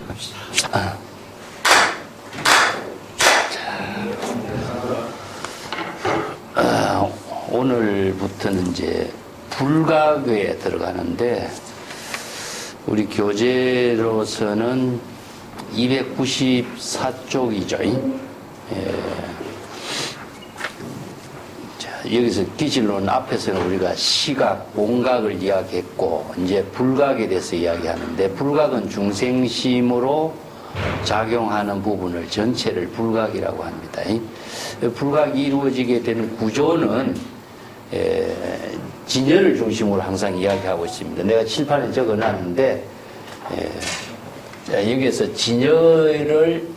갑시다. 오늘부터는 이제 불가교에 들어가는데, 우리 교재로서는 294쪽이죠. 자, 여기서 기질론 앞에서는 우리가 시각, 공각을 이야기했고, 이제 불각에 대해서 이야기하는데, 불각은 중생심으로 작용하는 부분을 전체를 불각이라고 합니다. 불각이 이루어지게 되는 구조는 진여를 중심으로 항상 이야기하고 있습니다. 내가 칠판에 적어놨는데, 여기에서 진여를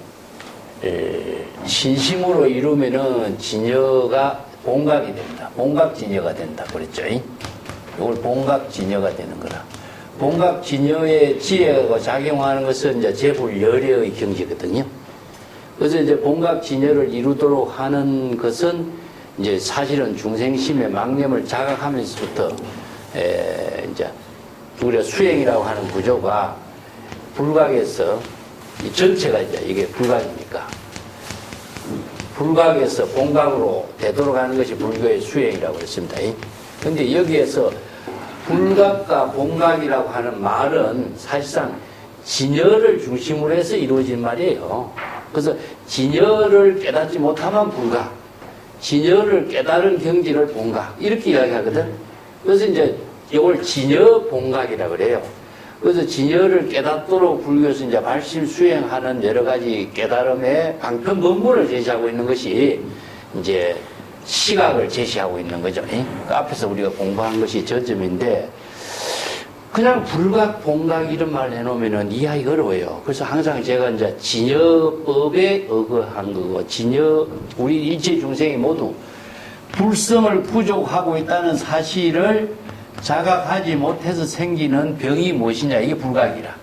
신심으로 이루면은 진여가 본각이 된다. 본각 진여가 된다. 그랬죠. 이걸 본각 진여가 되는 거라. 본각 진여의 지혜가 작용하는 것은 이제 재불열애의 경지거든요. 그래서 이제 본각 진여를 이루도록 하는 것은 이제 사실은 중생심의 망념을 자각하면서부터 이제 우리가 수행이라고 하는 구조가 불각에서 이 전체가 이제 이게 불각이니까 불각에서 본각으로 되도록 하는 것이 불교의 수행이라고 했습니다. 그런데 여기에서 불각과 본각이라고 하는 말은 사실상 진여를 중심으로 해서 이루어진 말이에요. 그래서 진여를 깨닫지 못하면 불각, 진여를 깨달은 경지를 본각, 이렇게 이야기하거든. 그래서 이제 이걸 진여 본각이라고 그래요. 그래서 진여를 깨닫도록 불교에서 이제 발심 수행하는 여러 가지 깨달음의 방편 본문을 제시하고 있는 것이 이제 시각을 제시하고 있는 거죠. 그 앞에서 우리가 공부한 것이 저점인데, 그냥 불각, 본각 이런 말 해놓으면 이해하기 어려워요. 그래서 항상 제가 이제 진여법에 의거한 거고, 우리 일체 중생이 모두 불성을 부족하고 있다는 사실을 자각하지 못해서 생기는 병이 무엇이냐, 이게 불각이라.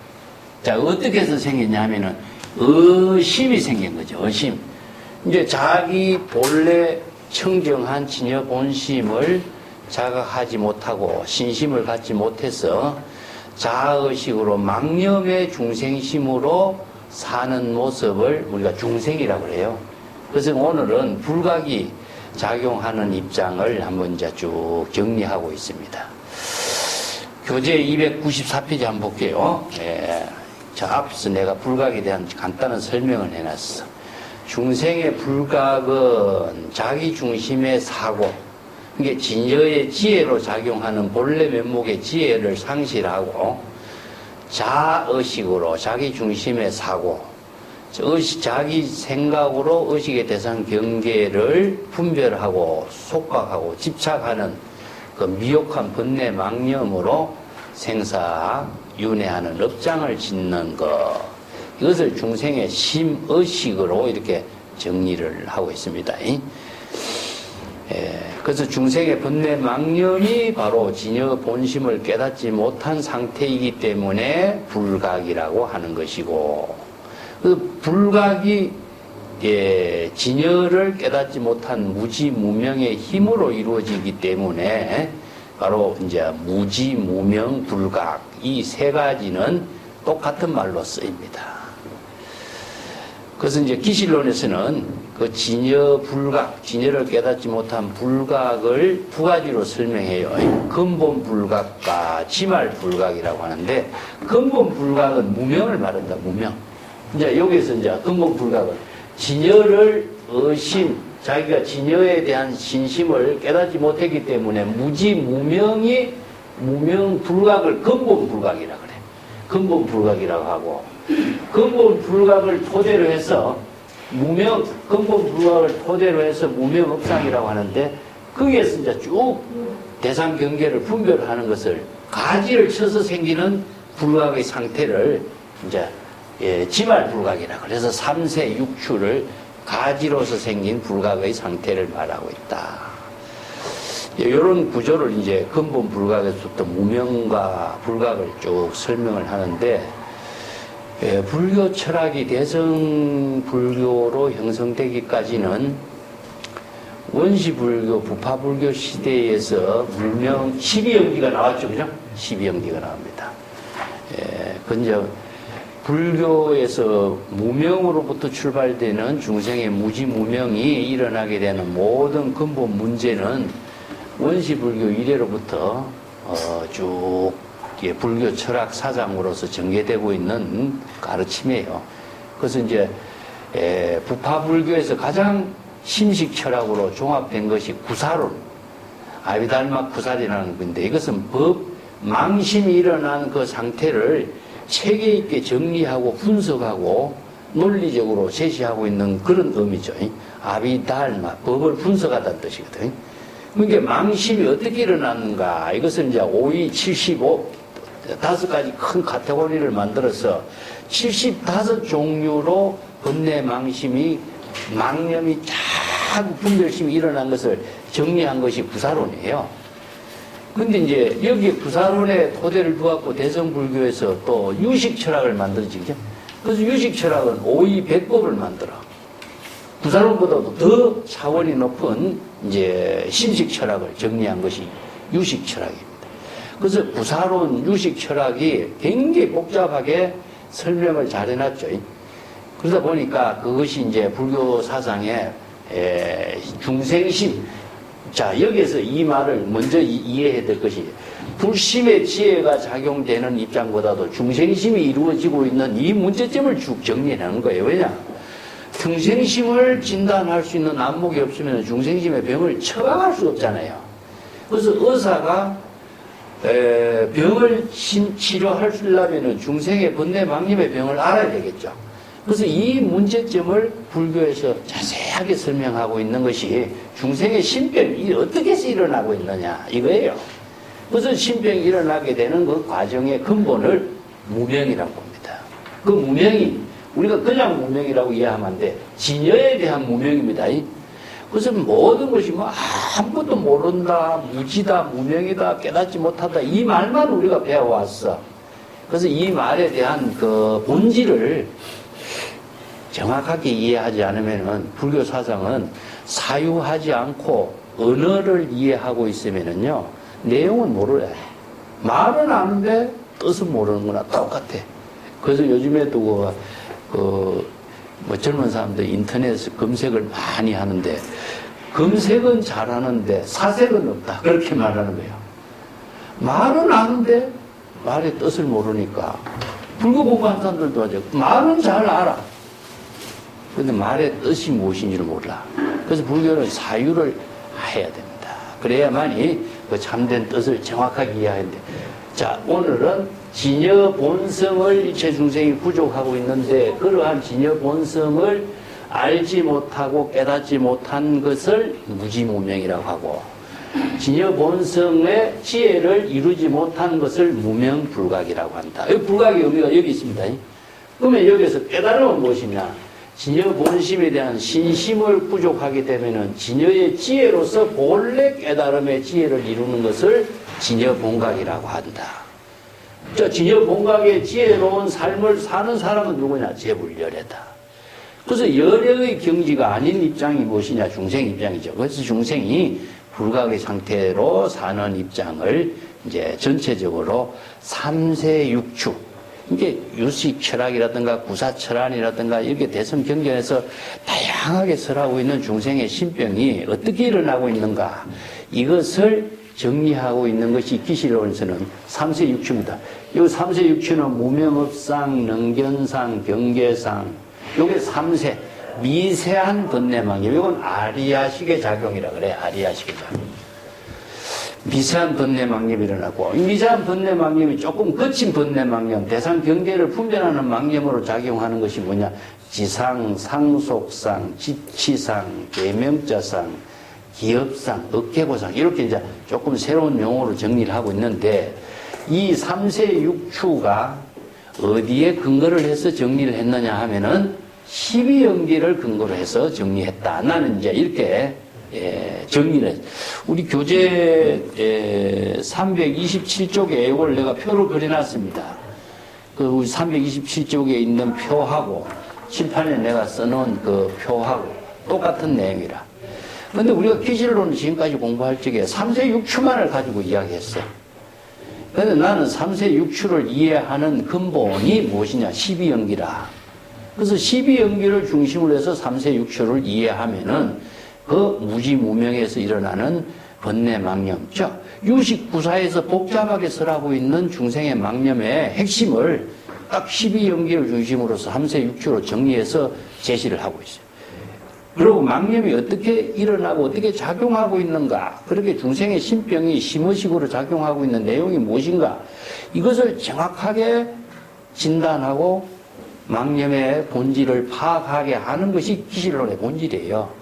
자, 어떻게 해서 생겼냐 하면은 의심이 생긴 거죠. 의심. 이제 자기 본래 청정한 진여 본심을 자각하지 못하고 신심을 갖지 못해서 자아의식으로 망념의 중생심으로 사는 모습을 우리가 중생이라고 해요. 그래서 오늘은 불각이 작용하는 입장을 한번 이제 쭉 정리하고 있습니다. 교재 294페이지 한번 볼게요. 자, 앞에서 내가 불각에 대한 간단한 설명을 해놨어. 중생의 불각은 자기 중심의 사고, 이게 진여의 지혜로 작용하는 본래 면목의 지혜를 상실하고 자의식으로 자기 중심의 사고, 자기 생각으로 의식의 대상 경계를 분별하고 속박하고 집착하는 그 미혹한 번뇌 망념으로 생사윤회하는 업장을 짓는 것, 이것을 중생의 심의식으로 이렇게 정리를 하고 있습니다. 그래서 중생의 번뇌 망념이 바로 진여 본심을 깨닫지 못한 상태이기 때문에 불각이라고 하는 것이고, 그 불각이 진여를 깨닫지 못한 무지무명의 힘으로 이루어지기 때문에 바로 이제 무지무명 불각, 이 세 가지는 똑같은 말로 쓰입니다. 그래서 이제 기실론에서는 그 진여 불각, 진여를 깨닫지 못한 불각을 두 가지로 설명해요. 근본 불각과 지말 불각이라고 하는데, 근본 불각은 무명을 말한다, 무명. 이제 여기서 이제 근본 불각은 진여를 자기가 진여에 대한 신심을 깨닫지 못했기 때문에 무지무명이 무명 불각을 근본 불각이라 그래. 근본 불각이라고 하고, 근본 불각을 토대로 해서 근본 불각을 토대로 해서 무명업상이라고 하는데, 거기에서 이제 쭉 대상 경계를 분별하는 것을 가지를 쳐서 생기는 불각의 상태를 이제 지말 불각이라 그래서 3세 6추를 가지로서 생긴 불각의 상태를 말하고 있다. 이런 구조를 이제 근본 불각에서부터 무명과 불각을 쭉 설명을 하는데, 불교 철학이 대성 불교로 형성되기까지는 원시불교, 부파불교 시대에서 물명 12영기가 나왔죠, 그죠? 12영기가 나옵니다. 근데 불교에서 무명으로부터 출발되는 중생의 무지무명이 일어나게 되는 모든 근본 문제는 원시불교 이래로부터 쭉 불교 철학 사상으로서 전개되고 있는 가르침이에요. 그래서 이제 부파불교에서 가장 심식 철학으로 종합된 것이 구사론, 아비달마 구살이라는 건데, 이것은 망심이 일어난 그 상태를 체계 있게 정리하고 분석하고 논리적으로 제시하고 있는 그런 의미죠. 아비달마, 법을 분석하다는 뜻이거든. 그러니까 망심이 어떻게 일어났는가, 이것은 이제 5, 75, 5가지 큰 카테고리를 만들어서 75종류로 번뇌 망심이, 망념이 자꾸 분별심이 일어난 것을 정리한 것이 구사론이에요. 근데 이제 여기에 구사론의 토대를 두었고 대성불교에서 또 유식철학을 만들어지죠. 그래서 유식철학은 오이백법을 만들어. 구사론보다도 더 차원이 높은 이제 심식철학을 정리한 것이 유식철학입니다. 그래서 구사론 유식철학이 굉장히 복잡하게 설명을 잘 해놨죠. 그러다 보니까 그것이 이제 불교 사상의 중생심. 자, 여기에서 이 말을 먼저 이해해야 될 것이, 불심의 지혜가 작용되는 입장보다도 중생심이 이루어지고 있는 이 문제점을 쭉 정리하는 거예요. 왜냐? 중생심을 진단할 수 있는 안목이 없으면 중생심의 병을 처방할 수 없잖아요. 그래서 의사가 병을 치료할 수 있려면 중생의 번뇌 망념의 병을 알아야 되겠죠. 그래서 이 문제점을 불교에서 자세하게 설명하고 있는 것이 중생의 신병이 어떻게 해서 일어나고 있느냐 이거예요. 그래서 신병이 일어나게 되는 그 과정의 근본을 무명이라고 봅니다. 그 무명이 우리가 그냥 무명이라고 이해하면 안 돼. 진여에 대한 무명입니다. 그래서 모든 것이 뭐 아무것도 모른다, 무지다, 무명이다, 깨닫지 못하다 이 말만 우리가 배워왔어. 그래서 이 말에 대한 그 본질을 정확하게 이해하지 않으면은 불교 사상은 사유하지 않고 언어를 이해하고 있으면은요 내용은 모르래. 말은 아는데 뜻은 모르는 거나 똑같아. 그래서 요즘에도 뭐 젊은 사람들 인터넷에서 검색을 많이 하는데 검색은 잘하는데 사색은 없다 그렇게 말하는 거예요. 말은 아는데 말의 뜻을 모르니까 불교 공부하는 사람들도 하죠. 말은 잘 알아. 그런데 말의 뜻이 무엇인지를 몰라. 그래서 불교는 사유를 해야 됩니다. 그래야만이 그 참된 뜻을 정확하게 이해하는데, 자, 오늘은 진여 본성을 일체 중생이 부족하고 있는데 그러한 진여 본성을 알지 못하고 깨닫지 못한 것을 무지무명이라고 하고, 진여 본성의 지혜를 이루지 못한 것을 무명불각이라고 한다. 이 불각의 의미가 여기 있습니다. 그러면 여기서 깨달음은 무엇이냐? 진여 본심에 대한 신심을 부족하게 되면은 진여의 지혜로서 본래 깨달음의 지혜를 이루는 것을 진여 본각이라고 한다. 저 진여 본각의 지혜로운 삶을 사는 사람은 누구냐? 재불열애다. 그래서 열애의 경지가 아닌 입장이 무엇이냐? 중생 입장이죠. 그래서 중생이 불각의 상태로 사는 입장을 이제 전체적으로 삼세육추, 이게 유식 철학이라든가 구사 철학이라든가 이렇게 대성 경전에서 다양하게 설하고 있는 중생의 신병이 어떻게 일어나고 있는가, 이것을 정리하고 있는 것이 기실론에서는 삼세육추입니다. 이 삼세육추는 무명업상, 능견상, 경계상, 요게 삼세, 미세한 번뇌망념, 이건 아리아식의 작용이라 그래. 아리아식의 작용. 미세한 번뇌망념이 일어나고, 미세한 번뇌망념이 조금 거친 번뇌망념, 대상 경계를 분별하는 망념으로 작용하는 것이 뭐냐? 지상, 상속상, 지치상, 계명자상, 기업상, 억개고상, 이렇게 이제 조금 새로운 용어로 정리를 하고 있는데, 이 삼세육추가 어디에 근거를 해서 정리를 했느냐 하면은 12연기를 근거로 해서 정리했다. 나는 이제 이렇게 정리를 했어요. 우리 교재 327쪽에 이걸 내가 표를 그려놨습니다. 그 327쪽에 있는 표하고 칠판에 내가 써놓은 그 표하고 똑같은 내용이라. 그런데 우리가 기실론을 지금까지 공부할 적에 삼세육추만을 가지고 이야기했어. 그런데 나는 3세 6추를 이해하는 근본이 무엇이냐? 12연기라. 그래서 12연기를 중심으로 해서 3세 6추를 이해하면은 그 무지무명에서 일어나는 번뇌 망념, 즉 유식구사에서 복잡하게 설하고 있는 중생의 망념의 핵심을 딱 12연기를 중심으로서 3세 6추로 정리해서 제시를 하고 있어요. 그리고 망념이 어떻게 일어나고 어떻게 작용하고 있는가, 그렇게 중생의 신병이 심의식으로 작용하고 있는 내용이 무엇인가, 이것을 정확하게 진단하고 망념의 본질을 파악하게 하는 것이 기실론의 본질이에요.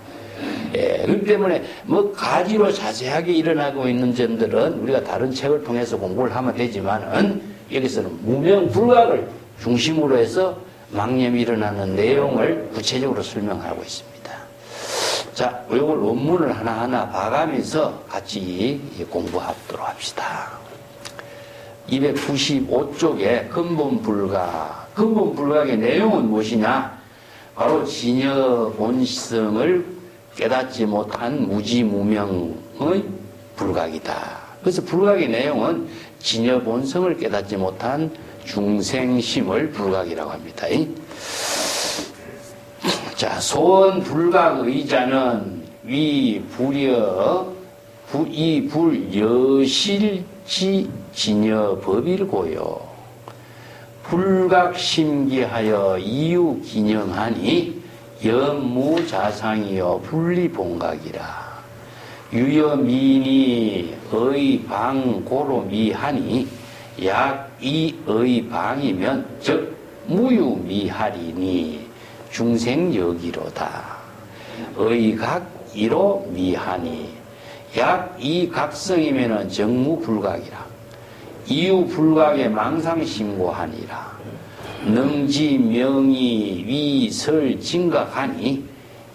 예, 그렇기 때문에 뭐 가지로 자세하게 일어나고 있는 점들은 우리가 다른 책을 통해서 공부를 하면 되지만은 여기서는 무명불각을 중심으로 해서 망념이 일어나는 내용을 구체적으로 설명하고 있습니다. 자, 이걸 원문을 하나하나 봐가면서 같이 공부하도록 합시다. 295쪽에 근본불각. 근본불각의 내용은 무엇이냐? 바로 진여 본성을 깨닫지 못한 무지무명의 불각이다. 그래서 불각의 내용은 진여 본성을 깨닫지 못한 중생심을 불각이라고 합니다. 자, 소원 불각 의자는 위 불여 이 불여실지 진여 법일고요. 불각 심기하여 이유 기념하니 연무자상이여 분리본각이라. 유여민이 의방고로 미하니 약이의 방이면 즉 무유미하리니 중생여기로다. 의각이로 미하니 약이 각성이면 정무불각이라. 이유불각의 망상심고하니라. 능지명이 위설징각하니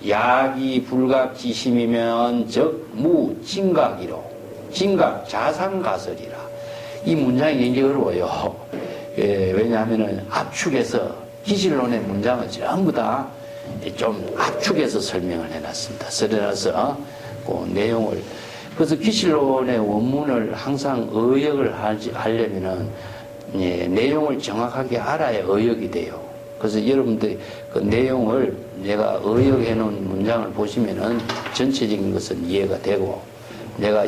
약이 불각지심이면 즉 무징각이로 진각 자상가설이라. 이 문장이 굉장히 어려워요. 왜냐하면 압축해서 기실론의 문장은 전부 다 좀 압축해서 설명을 해놨습니다. 써내놔서 그 내용을. 그래서 기실론의 원문을 항상 의역을 하려면은 내용을 정확하게 알아야 의역이 돼요. 그래서 여러분들이 그 내용을 내가 의역해 놓은 문장을 보시면은 전체적인 것은 이해가 되고, 내가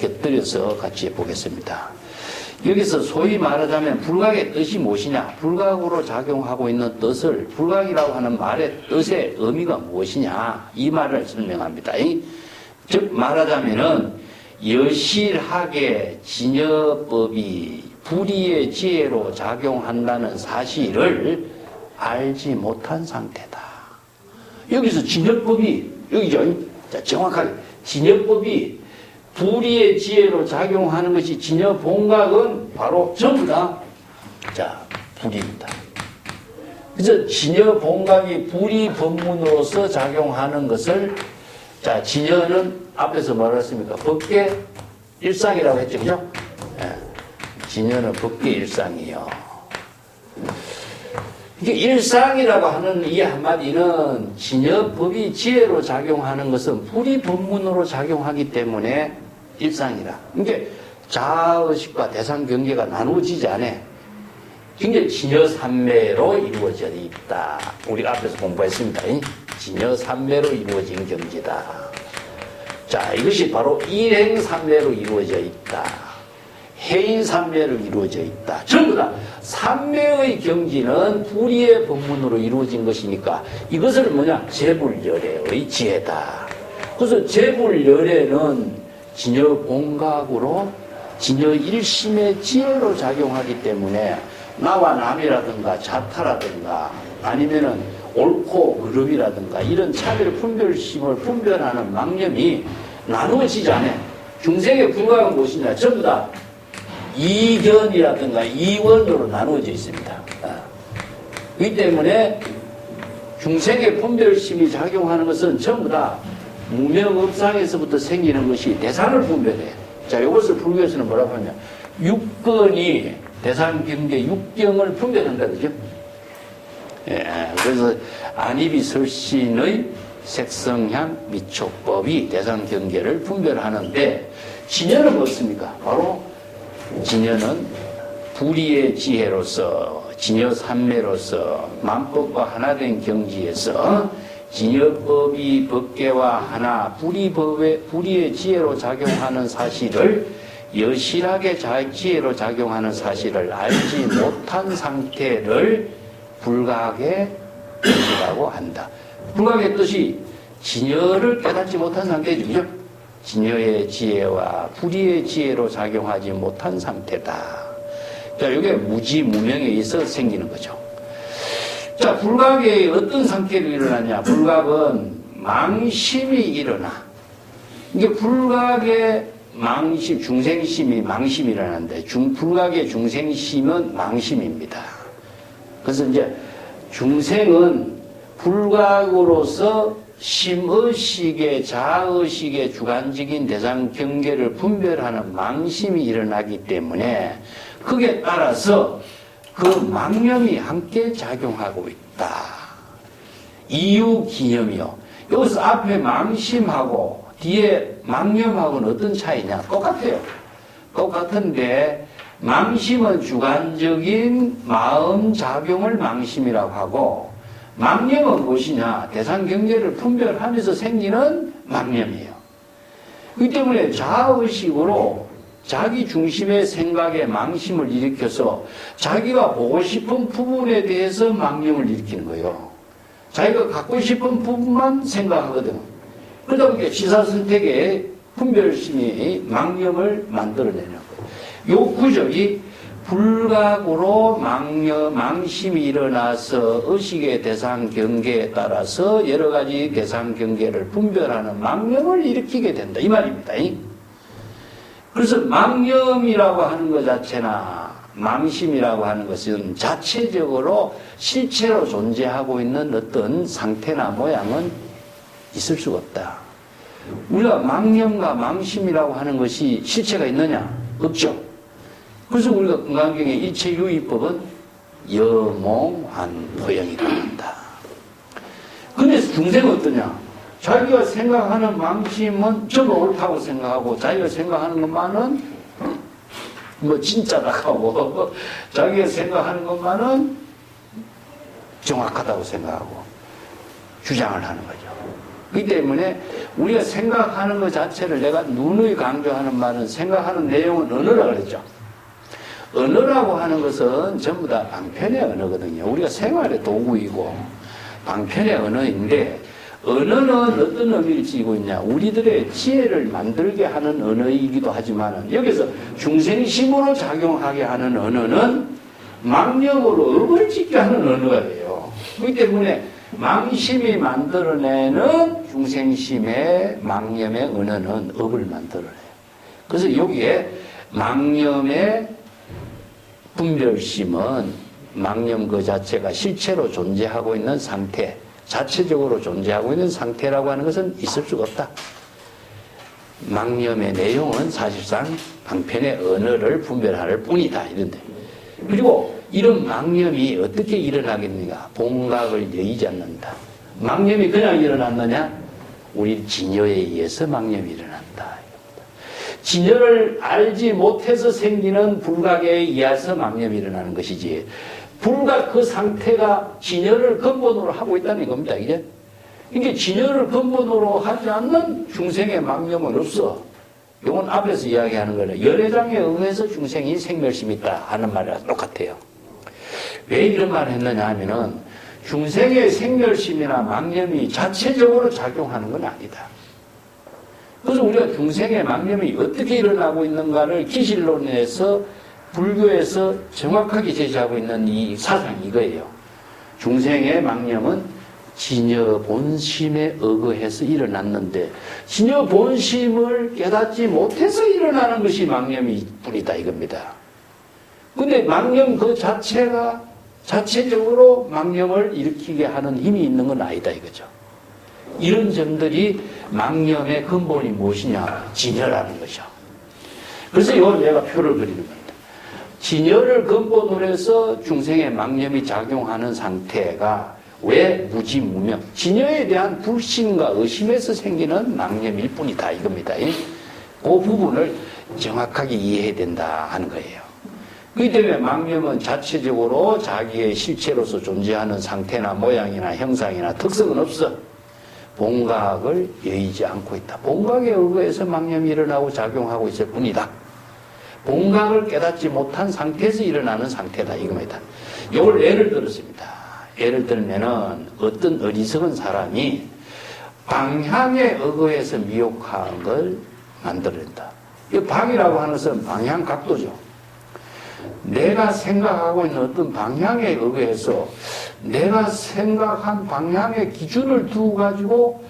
곁들여서 같이 해보겠습니다. 여기서 소위 말하자면 불각의 뜻이 무엇이냐, 불각으로 작용하고 있는 뜻을, 불각이라고 하는 말의 뜻의 의미가 무엇이냐, 이 말을 설명합니다. 즉 말하자면은 여실하게 진여법이 불의의 지혜로 작용한다는 사실을 알지 못한 상태다. 여기서 진여법이, 여기죠. 자, 정확하게. 진여법이 불의의 지혜로 작용하는 것이 진여본각은 바로 전부 다, 자, 불의입니다. 그래서 진여본각이 불의 법문으로서 작용하는 것을, 자, 진여는 앞에서 말했습니까? 법계 일상이라고 했죠. 그죠? 예. 진여는 법계 일상이요. 이게 일상이라고 하는 이 한마디는 진여법이 지혜로 작용하는 것은 불의 법문으로 작용하기 때문에 일상이라. 이게 자아의식과 대상경계가 나누어지지 않아. 굉장히 진여삼매로 이루어져 있다. 우리가 앞에서 공부했습니다. 진여삼매로 이루어진 경지다. 자, 이것이 바로 일행삼매로 이루어져 있다. 해인삼매로 이루어져 있다. 전부 다 삼매의 경지는 불의의 법문으로 이루어진 것이니까 이것을 뭐냐? 재불열애의 지혜다. 그래서 재불열애는 진여본각으로 진여일심의 지혜로 작용하기 때문에 나와 남이라든가 자타라든가 아니면은 옳고 그름이라든가 이런 차별 분별심을 분별하는 망념이 나누어지지 않아. 중생의 불각은 무엇이냐? 전부 다 이견이라든가 이원으로 나누어져 있습니다. 그렇기 때문에 중생의 분별심이 작용하는 것은 전부 다 무명업상에서부터 생기는 것이 대상을 분별해. 자, 이것을 불교에서는 뭐라고 하냐? 육건이 대상경계 육경을 분별한다, 그죠? 예, 그래서 안입이 설신의 색성향 미촉법이 대상경계를 분별하는데 진여는 무엇입니까? 바로 진여는 불의의 지혜로서 진여 삼매로서 만법과 하나된 경지에서 진여법이 법계와 하나 불의의 지혜로 작용하는 사실을 여실하게 지혜로 작용하는 사실을 알지 못한 상태를 불각의 뜻이라고 한다. 불각의 뜻이 진여를 깨닫지 못한 상태죠. 그죠? 진여의 지혜와 불의의 지혜로 작용하지 못한 상태다. 자, 이게 무지무명에 있어 생기는 거죠. 자, 불각의 어떤 상태로 일어나냐? 불각은 망심이 일어나. 이게 불각의 망심, 중생심이 망심이 일어나는데, 불각의 중생심은 망심입니다. 그래서 이제 중생은 불각으로서 심의식의, 자의식의 주관적인 대상 경계를 분별하는 망심이 일어나기 때문에 그게 따라서 그 망념이 함께 작용하고 있다. 이유 기념이요. 여기서 앞에 망심하고 뒤에 망념하고는 어떤 차이냐? 똑같아요. 똑같은데 망심은 주관적인 마음 작용을 망심이라고 하고 망념은 무엇이냐? 대상 경계를 분별하면서 생기는 망념이에요. 그렇기 때문에 자의식으로 자기 중심의 생각에 망심을 일으켜서 자기가 보고 싶은 부분에 대해서 망념을 일으키는 거예요. 자기가 갖고 싶은 부분만 생각하거든. 그러다 보니까 시사선택에 분별심이 망념을 만들어내는 거예요. 요 구조이 불각으로 망심이 일어나서 의식의 대상 경계에 따라서 여러 가지 대상 경계를 분별하는 망념을 일으키게 된다. 이 말입니다. 그래서 망념이라고 하는 것 자체나 망심이라고 하는 것은 자체적으로 실체로 존재하고 있는 어떤 상태나 모양은 있을 수가 없다. 우리가 망념과 망심이라고 하는 것이 실체가 있느냐? 없죠. 그래서 우리가 건강경의 일체유의법은 여몽환허영이라고 한다. 근데 중생은 어떠냐? 자기가 생각하는 망심은 전부 옳다고 생각하고 자기가 생각하는 것만은 뭐 진짜라고 하고 자기가 생각하는 것만은 정확하다고 생각하고 주장을 하는 거죠. 그렇기 때문에 우리가 생각하는 것 자체를 내가 누누이 강조하는 말은 생각하는 내용은 언어라고 그랬죠. 언어라고 하는 것은 전부 다 방편의 언어거든요. 우리가 생활의 도구이고 방편의 언어인데 언어는 어떤 의미를 지니고 있냐? 우리들의 지혜를 만들게 하는 언어이기도 하지만 여기서 중생심으로 작용하게 하는 언어는 망념으로 업을 짓게 하는 언어가 돼요. 그렇기 때문에 망심이 만들어내는 중생심의 망념의 언어는 업을 만들어내요. 그래서 여기에 망념의 분별심은 망념 그 자체가 실체로 존재하고 있는 상태, 자체적으로 존재하고 있는 상태라고 하는 것은 있을 수가 없다. 망념의 내용은 사실상 방편의 언어를 분별할 뿐이다. 이런데. 그리고 이런 망념이 어떻게 일어나겠는가? 본각을 여의지 않는다. 망념이 그냥 일어났느냐? 우리 진여에 의해서 망념이 일어난다. 진여를 알지 못해서 생기는 불각에 의해서 망념이 일어나는 것이지 불각 그 상태가 진여를 근본으로 하고 있다는 겁니다. 이게 진여를 근본으로 하지 않는 중생의 망념은 없어. 이건 앞에서 이야기하는 거는 열애장에 의해서 중생이 생멸심이 있다 하는 말이랑 똑같아요. 왜 이런 말을 했느냐 하면은 중생의 생멸심이나 망념이 자체적으로 작용하는 건 아니다. 그래서 우리가 중생의 망념이 어떻게 일어나고 있는가를 기실론에서 불교에서 정확하게 제시하고 있는 이 사상이 이거예요. 중생의 망념은 진여 본심에 의거해서 일어났는데 진여 본심을 깨닫지 못해서 일어나는 것이 망념이 뿐이다 이겁니다. 근데 망념 그 자체가 자체적으로 망념을 일으키게 하는 힘이 있는 건 아니다 이거죠. 이런 점들이 망념의 근본이 무엇이냐? 진여라는 거죠. 그래서 이걸 내가 표를 그리는 겁니다. 진여를 근본으로 해서 중생의 망념이 작용하는 상태가 왜 무지무명? 진여에 대한 불신과 의심에서 생기는 망념일 뿐이다 이겁니다. 그 부분을 정확하게 이해해야 된다 하는 거예요. 그렇기 때문에 망념은 자체적으로 자기의 실체로서 존재하는 상태나 모양이나 형상이나 특성은 없어. 본각을 여의지 않고 있다. 본각에 의거해서 망념이 일어나고 작용하고 있을 뿐이다. 본각을 깨닫지 못한 상태에서 일어나는 상태다 이겁니다. 이걸 예를 들었습니다. 예를 들면은 어떤 어리석은 사람이 방향에 의거해서 미혹한 걸 만들어낸다. 이 방이라고 하는 것은 방향 각도죠. 내가 생각하고 있는 어떤 방향에 의거해서 내가 생각한 방향의 기준을 두고 가지고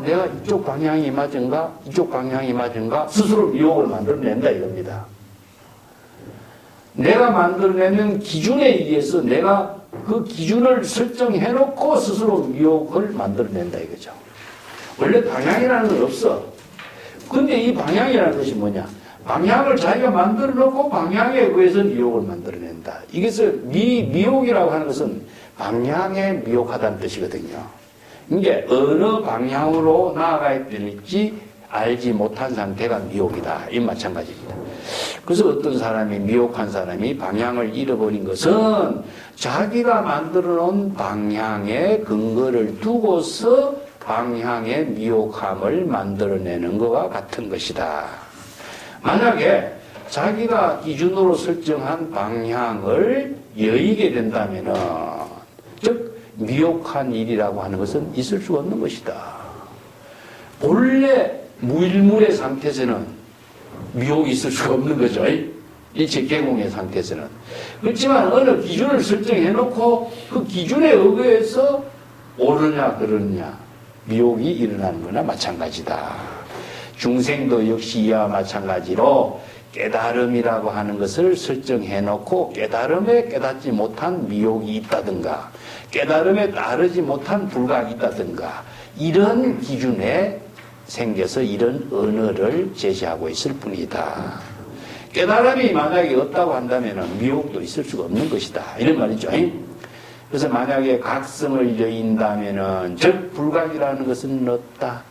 내가 이쪽 방향이 맞은가 이쪽 방향이 맞은가 스스로 미혹을 만들어낸다 이겁니다. 내가 만들어내는 기준에 의해서 내가 그 기준을 설정해놓고 스스로 미혹을 만들어낸다 이거죠. 원래 방향이라는 건 없어. 근데 이 방향이라는 것이 뭐냐? 방향을 자기가 만들어 놓고 방향에 의해서 미혹을 만들어낸다. 이것을 미혹이라고 하는 것은 방향에 미혹하다는 뜻이거든요. 이게 어느 방향으로 나아가야 될지 알지 못한 상태가 미혹이다. 이 마찬가지입니다. 그래서 어떤 사람이 미혹한 사람이 방향을 잃어버린 것은 자기가 만들어 놓은 방향에 근거를 두고서 방향의 미혹함을 만들어내는 것과 같은 것이다. 만약에 자기가 기준으로 설정한 방향을 여의게 된다면은, 즉, 미혹한 일이라고 하는 것은 있을 수가 없는 것이다. 본래 무일물의 상태에서는 미혹이 있을 수가 없는 거죠. 일체 개공의 상태에서는. 그렇지만 어느 기준을 설정해 놓고 그 기준에 의거해서 옳으냐, 그러느냐, 미혹이 일어나는 거나 마찬가지다. 중생도 역시 이와 마찬가지로 깨달음이라고 하는 것을 설정해 놓고 깨달음에 깨닫지 못한 미혹이 있다든가 깨달음에 따르지 못한 불각이 있다든가 이런 기준에 생겨서 이런 언어를 제시하고 있을 뿐이다. 깨달음이 만약에 없다고 한다면 미혹도 있을 수가 없는 것이다. 이런 말이죠. 그래서 만약에 각성을 여인다면 즉 불각이라는 것은 없다.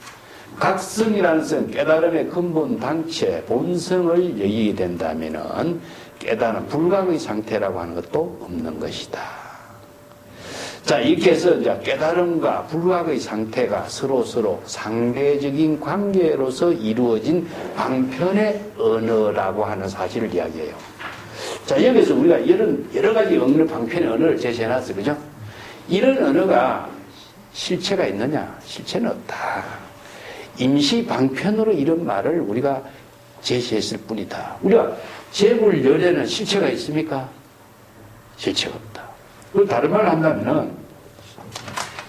각성이라는 것은 깨달음의 근본 당체, 본성을 여기게 된다면은 깨달음, 불각의 상태라고 하는 것도 없는 것이다. 자, 이렇게 해서 이제 깨달음과 불각의 상태가 서로 상대적인 관계로서 이루어진 방편의 언어라고 하는 사실을 이야기해요. 자, 여기서 우리가 이런 여러 가지 언어, 방편의 언어를 제시해놨어요. 그죠? 이런 언어가 실체가 있느냐? 실체는 없다. 임시 방편으로 이런 말을 우리가 제시했을 뿐이다. 우리가 재불열에는 실체가 있습니까? 실체가 없다. 그리고 다른 말을 한다면은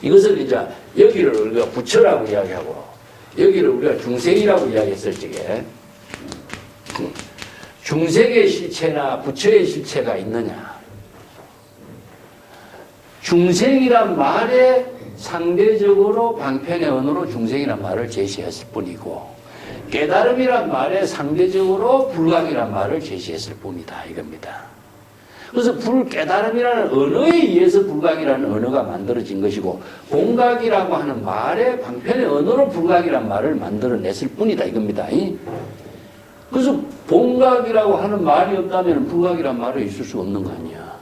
이것을 이제 여기를 우리가 부처라고 이야기하고 여기를 우리가 중생이라고 이야기했을 적에 중생의 실체나 부처의 실체가 있느냐? 중생이란 말에 상대적으로 방편의 언어로 중생이란 말을 제시했을 뿐이고 깨달음이란 말에 상대적으로 불각이란 말을 제시했을 뿐이다 이겁니다. 그래서 깨달음이라는 언어에 의해서 불각이라는 언어가 만들어진 것이고 본각이라고 하는 말에 방편의 언어로 불각이란 말을 만들어냈을 뿐이다 이겁니다. 그래서 본각이라고 하는 말이 없다면 불각이란 말이 있을 수 없는 거 아니야.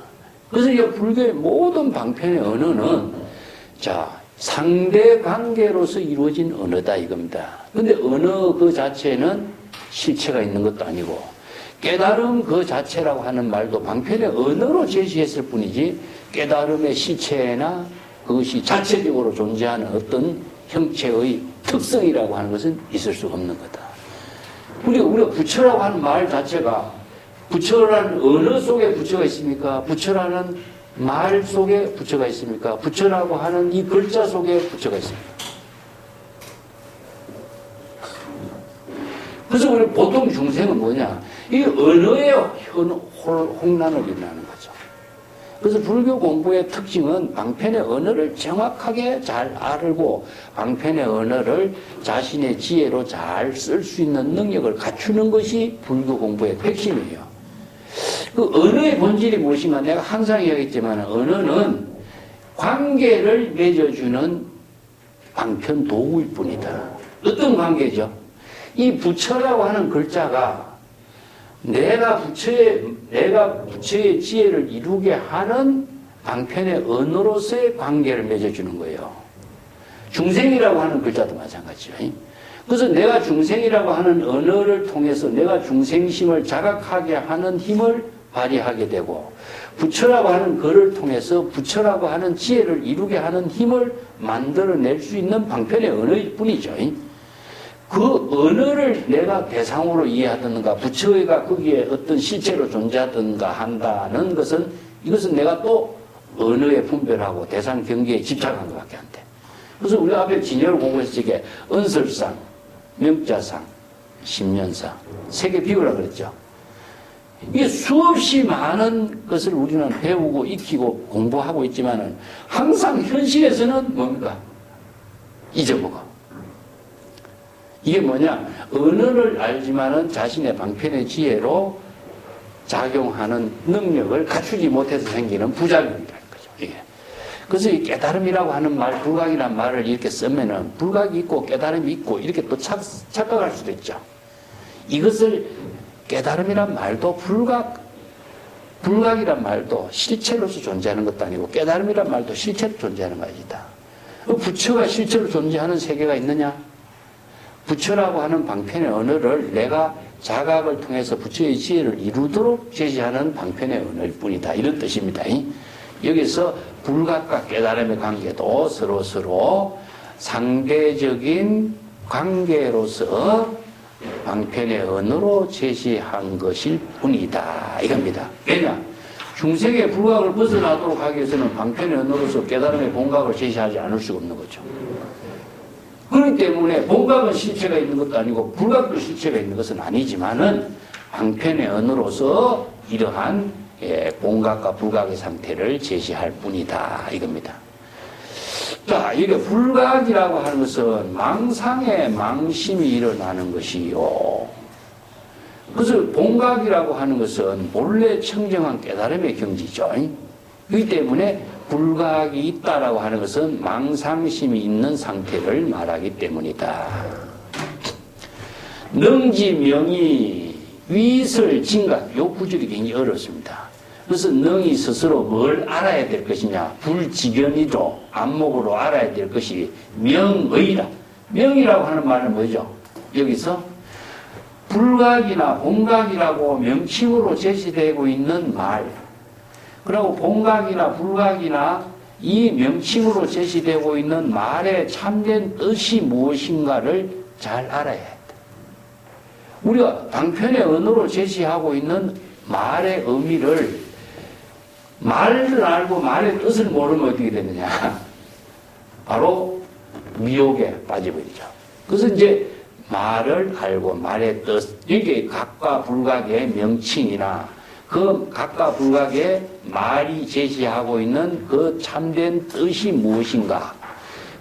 그래서 이 불교의 모든 방편의 언어는 자, 상대 관계로서 이루어진 언어다 이겁니다. 근데 언어 그 자체는 실체가 있는 것도 아니고 깨달음 그 자체라고 하는 말도 방편의 언어로 제시했을 뿐이지 깨달음의 실체나 그것이 자체적으로 존재하는 어떤 형체의 특성이라고 하는 것은 있을 수가 없는 거다. 우리가 부처라고 하는 말 자체가 부처라는 언어 속에 부처가 있습니까? 부처라는 말 속에 부처가 있습니까? 부처라고 하는 이 글자 속에 부처가 있습니까? 그래서 우리 보통 중생은 뭐냐? 이 언어의 혼란을 일어나는 거죠. 그래서 불교 공부의 특징은 방편의 언어를 정확하게 잘 알고 방편의 언어를 자신의 지혜로 잘 쓸 수 있는 능력을 갖추는 것이 불교 공부의 핵심이에요. 그 언어의 본질이 무엇인가 내가 항상 이야기했지만 언어는 관계를 맺어주는 방편 도구일 뿐이다. 어떤 관계죠? 이 부처라고 하는 글자가 내가 부처의 지혜를 이루게 하는 방편의 언어로서의 관계를 맺어주는 거예요. 중생이라고 하는 글자도 마찬가지죠. 그래서 내가 중생이라고 하는 언어를 통해서 내가 중생심을 자각하게 하는 힘을 발휘하게 되고, 부처라고 하는 글을 통해서 부처라고 하는 지혜를 이루게 하는 힘을 만들어낼 수 있는 방편의 언어일 뿐이죠. 그 언어를 내가 대상으로 이해하든가 부처가 거기에 어떤 실체로 존재하든가 한다는 것은, 이것은 내가 또 언어에 분별하고 대상 경계에 집착한 것밖에 안 돼. 그래서 우리가 앞에 진여를 공부했을 때 은설상, 명자상, 십년상 세 개 비우라 그랬죠. 이게 수없이 많은 것을 우리는 배우고 익히고 공부하고 있지만은 항상 현실에서는 뭡니까? 잊어먹어. 이게 뭐냐? 언어를 알지만은 자신의 방편의 지혜로 작용하는 능력을 갖추지 못해서 생기는 부작용이라는 거죠. 이게. 그래서 이 깨달음이라고 하는 말, 불각이라는 말을 이렇게 쓰면은 불각이 있고 깨달음이 있고 이렇게 또 착각할 수도 있죠. 이것을 깨달음이란 말도 불각이란 말도 실체로서 존재하는 것도 아니고 깨달음이란 말도 실체로 존재하는 것이다. 부처가 실체로 존재하는 세계가 있느냐? 부처라고 하는 방편의 언어를 내가 자각을 통해서 부처의 지혜를 이루도록 제시하는 방편의 언어일 뿐이다. 이런 뜻입니다. 여기서 불각과 깨달음의 관계도 서로 상대적인 관계로서 방편의 언어로 제시한 것일 뿐이다. 이겁니다. 왜냐? 중생의 불각을 벗어나도록 하기 위해서는 방편의 언어로서 깨달음의 본각을 제시하지 않을 수가 없는 거죠. 그렇기 때문에 본각은 실체가 있는 것도 아니고 불각도 실체가 있는 것은 아니지만은 방편의 언어로서 이러한 본각과 불각의 상태를 제시할 뿐이다. 이겁니다. 자, 이게 불각이라고 하는 것은 망상의 망심이 일어나는 것이요. 그래서 본각이라고 하는 것은 본래 청정한 깨달음의 경지죠. 그렇기 때문에 불각이 있다라고 하는 것은 망상심이 있는 상태를 말하기 때문이다. 능지명이 위설진각, 요 구절이 굉장히 어렵습니다. 그래서 능이 스스로 뭘 알아야 될 것이냐? 불지견이죠. 안목으로 알아야 될 것이 명의다. 명이라고 하는 말은 뭐죠? 여기서 불각이나 본각이라고 명칭으로 제시되고 있는 말, 그리고 본각이나 불각이나 이 명칭으로 제시되고 있는 말의 참된 뜻이 무엇인가를 잘 알아야 한다. 우리가 방편의 언어로 제시하고 있는 말의 의미를 말을 알고 말의 뜻을 모르면 어떻게 되느냐? 바로 미혹에 빠져버리죠. 그래서 이제 말을 알고 말의 뜻, 이게 각과 불각의 명칭이나 그 각과 불각의 말이 제시하고 있는 그 참된 뜻이 무엇인가?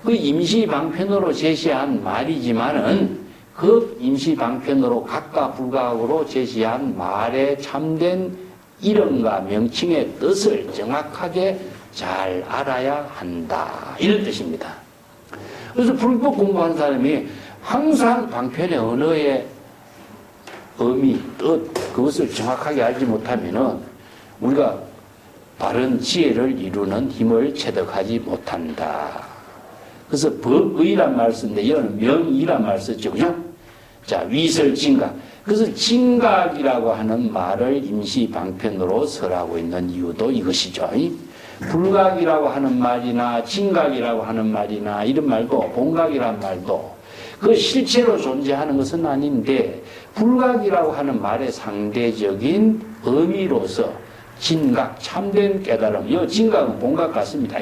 그 임시방편으로 제시한 말이지만은 그 임시방편으로 각과 불각으로 제시한 말의 참된 이름과 명칭의 뜻을 정확하게 잘 알아야 한다. 이런 뜻입니다. 그래서 불법 공부하는 사람이 항상 방편의 언어의 의미, 뜻, 그것을 정확하게 알지 못하면은 우리가 바른 지혜를 이루는 힘을 체득하지 못한다. 그래서 법의란 말 쓰는데 이거는 명의란 말 썼죠. 그죠? 자, 위설진각. 그래서 진각이라고 하는 말을 임시방편으로 설하고 있는 이유도 이것이죠. 불각이라고 하는 말이나 진각이라고 하는 말이나 이런 말도 본각이란 말도 그 실체로 존재하는 것은 아닌데 불각이라고 하는 말의 상대적인 의미로서 진각, 참된 깨달음, 이 진각은 본각 같습니다.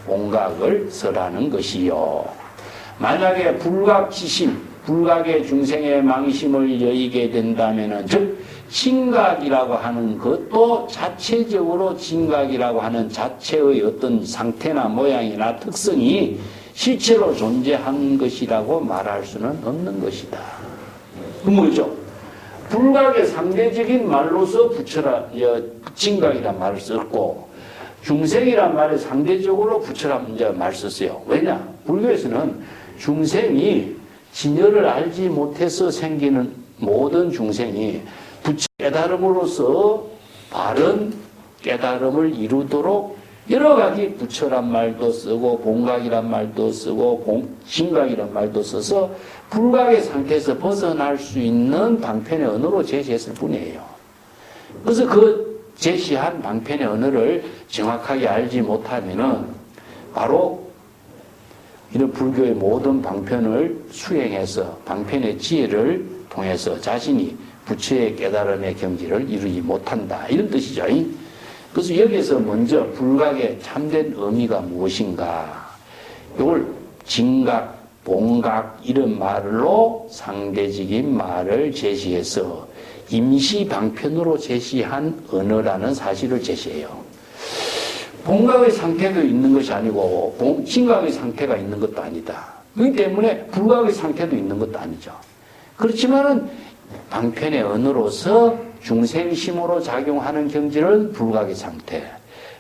본각을 설하는 것이요. 만약에 불각지심, 불각의 중생의 망심을 여의게 된다면은, 즉, 진각이라고 하는 것도 자체적으로 진각이라고 하는 자체의 어떤 상태나 모양이나 특성이 실체로 존재한 것이라고 말할 수는 없는 것이다. 그 뭐죠? 불각의 상대적인 말로서 진각이란 말을 썼고, 중생이란 말에 상대적으로 부처란 말 썼어요. 왜냐? 불교에서는 중생이 진여를 알지 못해서 생기는 모든 중생이 부처 깨달음으로써 바른 깨달음을 이루도록 여러 가지 부처란 말도 쓰고 본각이란 말도 쓰고 진각이란 말도 써서 불각의 상태에서 벗어날 수 있는 방편의 언어로 제시했을 뿐이에요. 그래서 그 제시한 방편의 언어를 정확하게 알지 못하면은 바로 이런 불교의 모든 방편을 수행해서 방편의 지혜를 통해서 자신이 부처의 깨달음의 경지를 이루지 못한다. 이런 뜻이죠. 그래서 여기서 먼저 불각의 참된 의미가 무엇인가? 이걸 진각, 본각 이런 말로 상대적인 말을 제시해서 임시 방편으로 제시한 언어라는 사실을 제시해요. 본각의 상태도 있는 것이 아니고 진각의 상태가 있는 것도 아니다. 그렇기 때문에 불각의 상태도 있는 것도 아니죠. 그렇지만은 방편의 언어로서 중생심으로 작용하는 경지를 불각의 상태,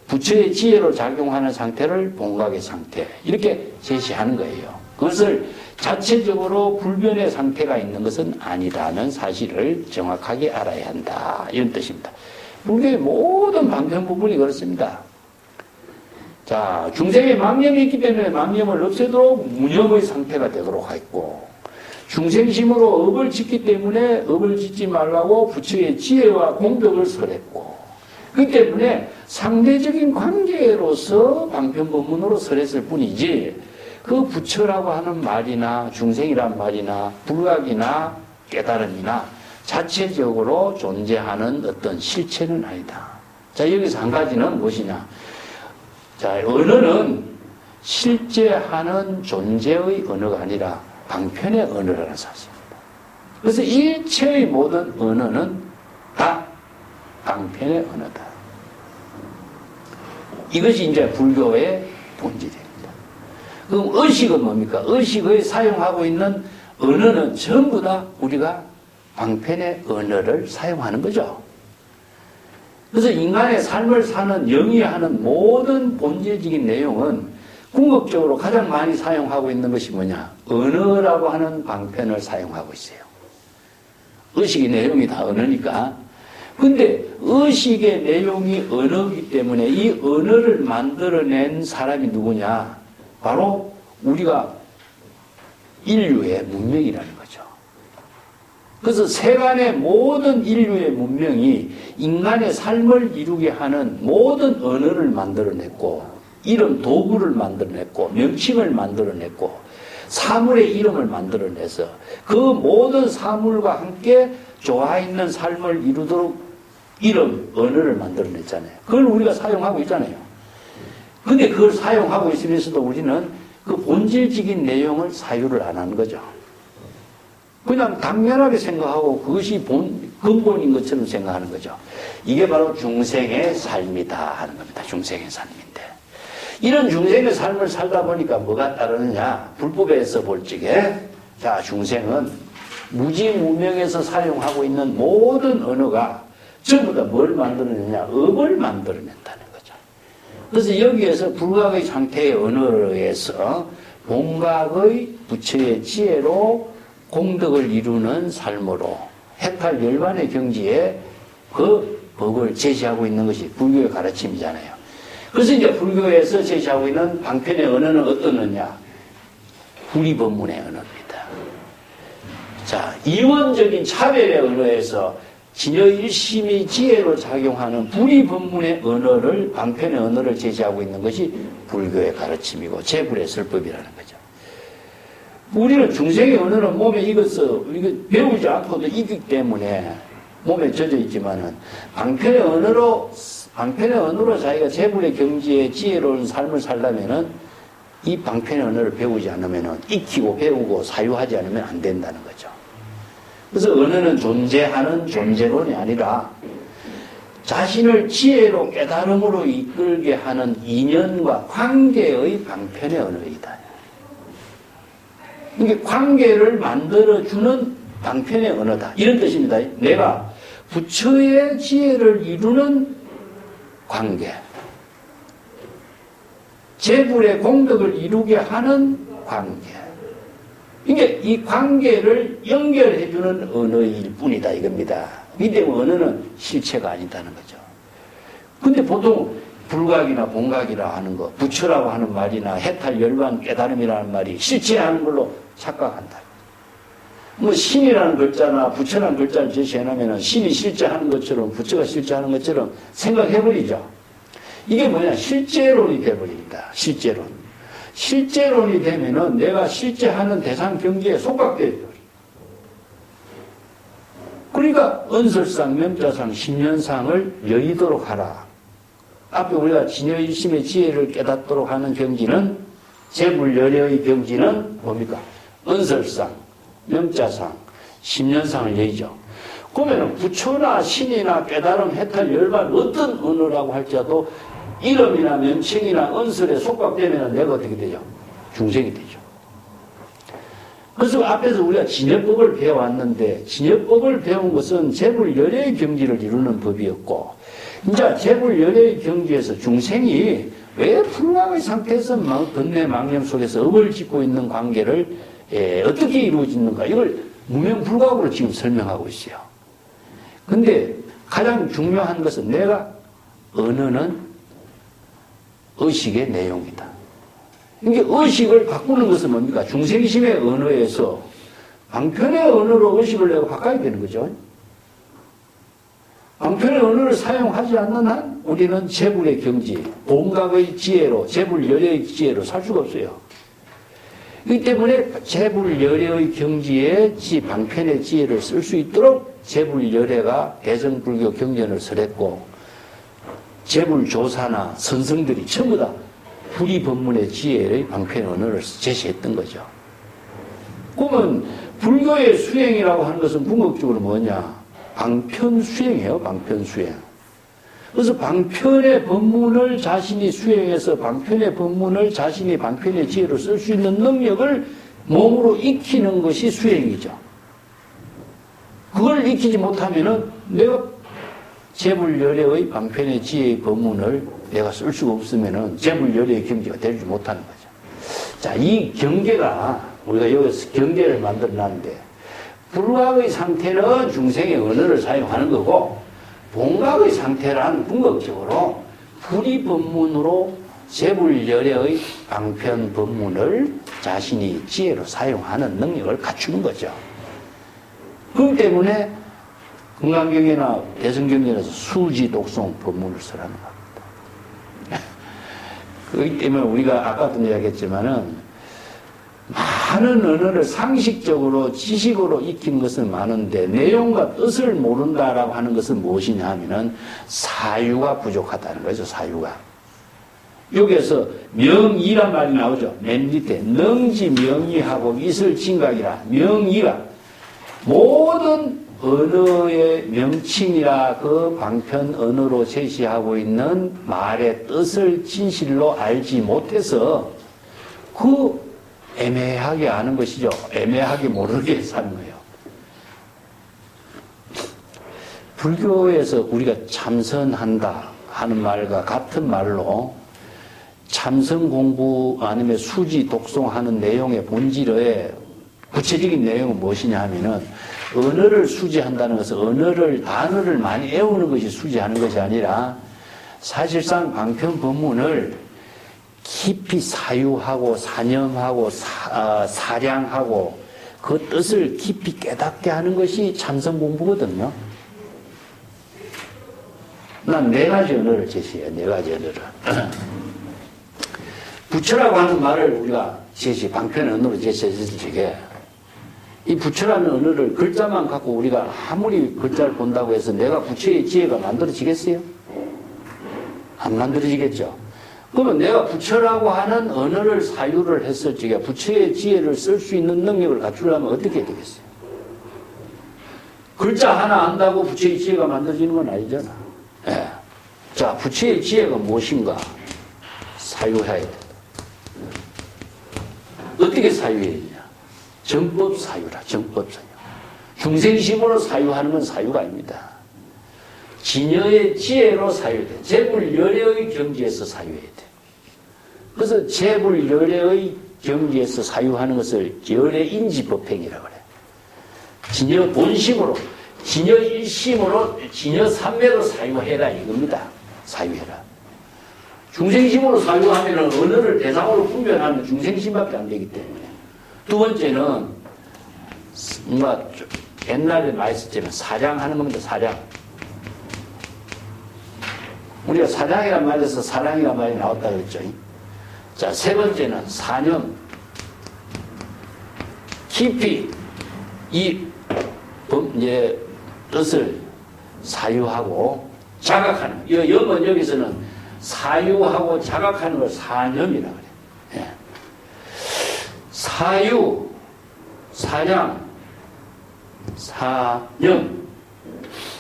부처의 지혜로 작용하는 상태를 본각의 상태 이렇게 제시하는 거예요. 그것을 자체적으로 불변의 상태가 있는 것은 아니라는 사실을 정확하게 알아야 한다. 이런 뜻입니다. 불교의 모든 방편 부분이 그렇습니다. 자, 중생에 망념이 있기 때문에 망념을 없애도록 무념의 상태가 되도록 했고, 중생심으로 업을 짓기 때문에 업을 짓지 말라고 부처의 지혜와 공덕을 설했고, 그렇기 때문에 상대적인 관계로서 방편법문으로 설했을 뿐이지 그 부처라고 하는 말이나 중생이란 말이나 불각이나 깨달음이나 자체적으로 존재하는 어떤 실체는 아니다. 자, 여기서 한 가지는 무엇이냐? 자, 언어는 실제하는 존재의 언어가 아니라 방편의 언어라는 사실입니다. 그래서 일체의 모든 언어는 다 방편의 언어다. 이것이 이제 불교의 본질입니다. 그럼 의식은 뭡니까? 의식의 사용하고 있는 언어는 전부 다 우리가 방편의 언어를 사용하는 거죠. 그래서 인간의 삶을 사는 영위하는 모든 본질적인 내용은 궁극적으로 가장 많이 사용하고 있는 것이 뭐냐? 언어라고 하는 방편을 사용하고 있어요. 의식의 내용이 다 언어니까. 근데 의식의 내용이 언어이기 때문에 이 언어를 만들어낸 사람이 누구냐? 바로 우리가 인류의 문명이라는 거죠. 그래서 세간의 모든 인류의 문명이 인간의 삶을 이루게 하는 모든 언어를 만들어냈고, 이름 도구를 만들어냈고, 명칭을 만들어냈고, 사물의 이름을 만들어내서 그 모든 사물과 함께 조화있는 삶을 이루도록 이름, 언어를 만들어냈잖아요. 그걸 우리가 사용하고 있잖아요. 근데 그걸 사용하고 있으면서도 우리는 그 본질적인 내용을 사유를 안 하는 거죠. 그냥 당연하게 생각하고 그것이 근본인 것처럼 생각하는 거죠. 이게 바로 중생의 삶이다 하는 겁니다. 중생의 삶인데. 이런 중생의 삶을 살다 보니까 뭐가 따르느냐? 불법에서 볼 적에, 자, 중생은 무지무명에서 사용하고 있는 모든 언어가 전부 다 뭘 만들어내냐? 업을 만들어낸다는 거죠. 그래서 여기에서 불각의 상태의 언어에서 본각의 부처의 지혜로 공덕을 이루는 삶으로 해탈 열반의 경지에 그 법을 제시하고 있는 것이 불교의 가르침이잖아요. 그래서 이제 불교에서 제시하고 있는 방편의 언어는 어떤 언어냐? 불이법문의 언어입니다. 자, 이원적인 차별의 언어에서 진여일심이 지혜로 작용하는 불이법문의 언어를, 방편의 언어를 제시하고 있는 것이 불교의 가르침이고 제불의 설법이라는 거죠. 우리는 중생의 언어는 몸에 익어서 이거 배우지 않고도 있기 때문에 몸에 젖어 있지만은 방편의 언어로 자기가 제불의 경지에 지혜로운 삶을 살려면은 이 방편의 언어를 배우지 않으면은 익히고 배우고 사유하지 않으면 안 된다는 거죠. 그래서 언어는 존재하는 존재론이 아니라 자신을 지혜로 깨달음으로 이끌게 하는 인연과 관계의 방편의 언어이다. 이게 관계를 만들어주는 방편의 언어다. 이런 뜻입니다. 내가 부처의 지혜를 이루는 관계, 제불의 공덕을 이루게 하는 관계, 이게 이 관계를 연결해주는 언어일 뿐이다 이겁니다. 이 때문에 언어는 실체가 아니다는 거죠. 근데 보통 불각이나 본각이라 하는 거, 부처라고 하는 말이나 해탈, 열반, 깨달음이라는 말이 실체하는 걸로 착각한다. 뭐 신이라는 글자나 부처라는 글자를 제시해놓으면 신이 실제하는 것처럼 부처가 실제하는 것처럼 생각해버리죠. 이게 뭐냐? 실제론이 돼버립니다. 실제론. 실제론이 되면은 내가 실제하는 대상 경지에 속박돼요. 그러니까 언설상, 명자상, 신년상을 여의도록 하라. 앞에 우리가 진여일심의 지혜를 깨닫도록 하는 경지는 재불열애의 경지는 뭡니까? 언설상, 명자상, 신년상을 여의죠. 그러면 부처나 신이나 깨달음, 해탈, 열반 어떤 언어라고 할지라도 이름이나 명칭이나 언설에 속박되면 내가 어떻게 되죠? 중생이 되죠. 그래서 앞에서 우리가 진여법을 배워왔는데 진여법을 배운 것은 재불열애의 경지를 이루는 법이었고 이제 재불열애의 경지에서 중생이 왜 불각의 상태에서 번뇌망념 속에서 업을 짓고 있는 관계를 어떻게 이루어지는가 이걸 무명불각으로 지금 설명하고 있어요. 근데 가장 중요한 것은 내가 언어는 의식의 내용이다. 이게 의식을 바꾸는 것은 뭡니까? 중생심의 언어에서 방편의 언어로 의식을 내가 바꿔야 되는 거죠. 방편의 언어를 사용하지 않는 한 우리는 재불의 경지, 본각의 지혜로, 재불열애의 지혜로 살 수가 없어요. 이 때문에 재불열애의 경지에 방편의 지혜를 쓸 수 있도록 재불열애가 대승불교 경전을 설했고 재불조사나 선성들이 전부 다 불이법문의 지혜의 방편의 언어를 제시했던 거죠. 그러면 불교의 수행이라고 하는 것은 궁극적으로 뭐냐? 방편수행이에요. 방편수행. 그래서 방편의 법문을 자신이 수행해서 방편의 법문을 자신이 방편의 지혜로 쓸 수 있는 능력을 몸으로 익히는 것이 수행이죠. 그걸 익히지 못하면은 내가 재불열애의 방편의 지혜의 법문을 내가 쓸 수가 없으면은 재불열애의 경지가 되지 못하는 거죠. 자, 이 경계가 우리가 여기서 경계를 만들어 놨는데 불각의 상태는 중생의 언어를 사용하는 거고 본각의 상태란 궁극적으로 불이법문으로 재불열애의 방편 법문을 자신이 지혜로 사용하는 능력을 갖추는 거죠. 그렇기 때문에 금강경에나 대승경전에서 수지 독송 법문을 쓰라는 겁니다. 그렇기 때문에 우리가 아까도 이야기했지만은 많은 언어를 상식적으로 지식으로 익힌 것은 많은데 내용과 뜻을 모른다라고 하는 것은 무엇이냐 하면은 사유가 부족하다는 거죠. 사유가. 여기에서 명의란 말이 나오죠. 맨 밑에 능지 명의하고 있을 진각이라 명의가 모든 언어의 명칭이라 그 방편 언어로 제시하고 있는 말의 뜻을 진실로 알지 못해서 그 애매하게 아는 것이죠. 애매하게 모르게 사는 거예요. 불교에서 우리가 참선한다 하는 말과 같은 말로 참선 공부 아니면 수지 독송하는 내용의 본질의 구체적인 내용은 무엇이냐 하면은 언어를 수지한다는 것은 언어를 단어를 많이 외우는 것이 수지하는 것이 아니라 사실상 방편 법문을 깊이 사유하고 사념하고 사량하고 그 뜻을 깊이 깨닫게 하는 것이 참선 공부거든요. 난 네 가지 언어를 제시해요. 네 가지 언어를. 부처라고 하는 말을 우리가 방편 언어로 제시했을 적에 이 부처라는 언어를 글자만 갖고 우리가 아무리 글자를 본다고 해서 내가 부처의 지혜가 만들어지겠어요? 안 만들어지겠죠. 그러면 내가 부처라고 하는 언어를 사유를 했을 적에 부처의 지혜를 쓸 수 있는 능력을 갖추려면 어떻게 되겠어요? 글자 하나 안다고 부처의 지혜가 만들어지는 건 아니잖아. 예. 자, 부처의 지혜가 무엇인가? 사유해야 돼. 어떻게 사유해야 되냐? 정법 사유라, 정법 사유. 중생심으로 사유하는 건 사유가 아닙니다. 진여의 지혜로 사유돼. 재불열애의 경지에서 사유해야 돼. 그래서 재불열애의 경지에서 사유하는 것을 열애인지법행이라고 그래. 진여 본심으로 진여 일심으로 진여 삼매로 사유해라 이겁니다. 사유해라. 중생심으로 사유하면 언어를 대상으로 분별하는 중생심밖에 안 되기 때문에. 두 번째는 옛날에 많이 썼지만 사량하는 겁니다. 사량. 우리가 사량이란 말에서 사랑이란 말이 나왔다 그랬죠. 자, 세 번째는 사념. 깊이 이 뜻을 사유하고 자각하는. 영은 여기서는 사유하고 자각하는 걸 사념이라고 그래요. 예. 사유, 사량, 사념.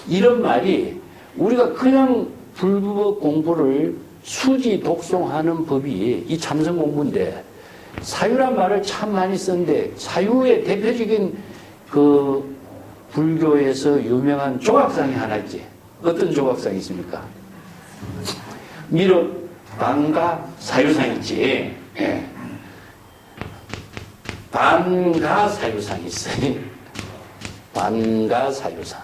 이런 말이 우리가 그냥 불법 공부를 수지 독송하는 법이 이 참선 공부인데 사유란 말을 참 많이 쓰는데 사유의 대표적인 그 불교에서 유명한 조각상이 하나 있지. 어떤 조각상이 있습니까? 미륵 반가 사유상 있지. 예. 반가 사유상이 있어요. 반가 사유상.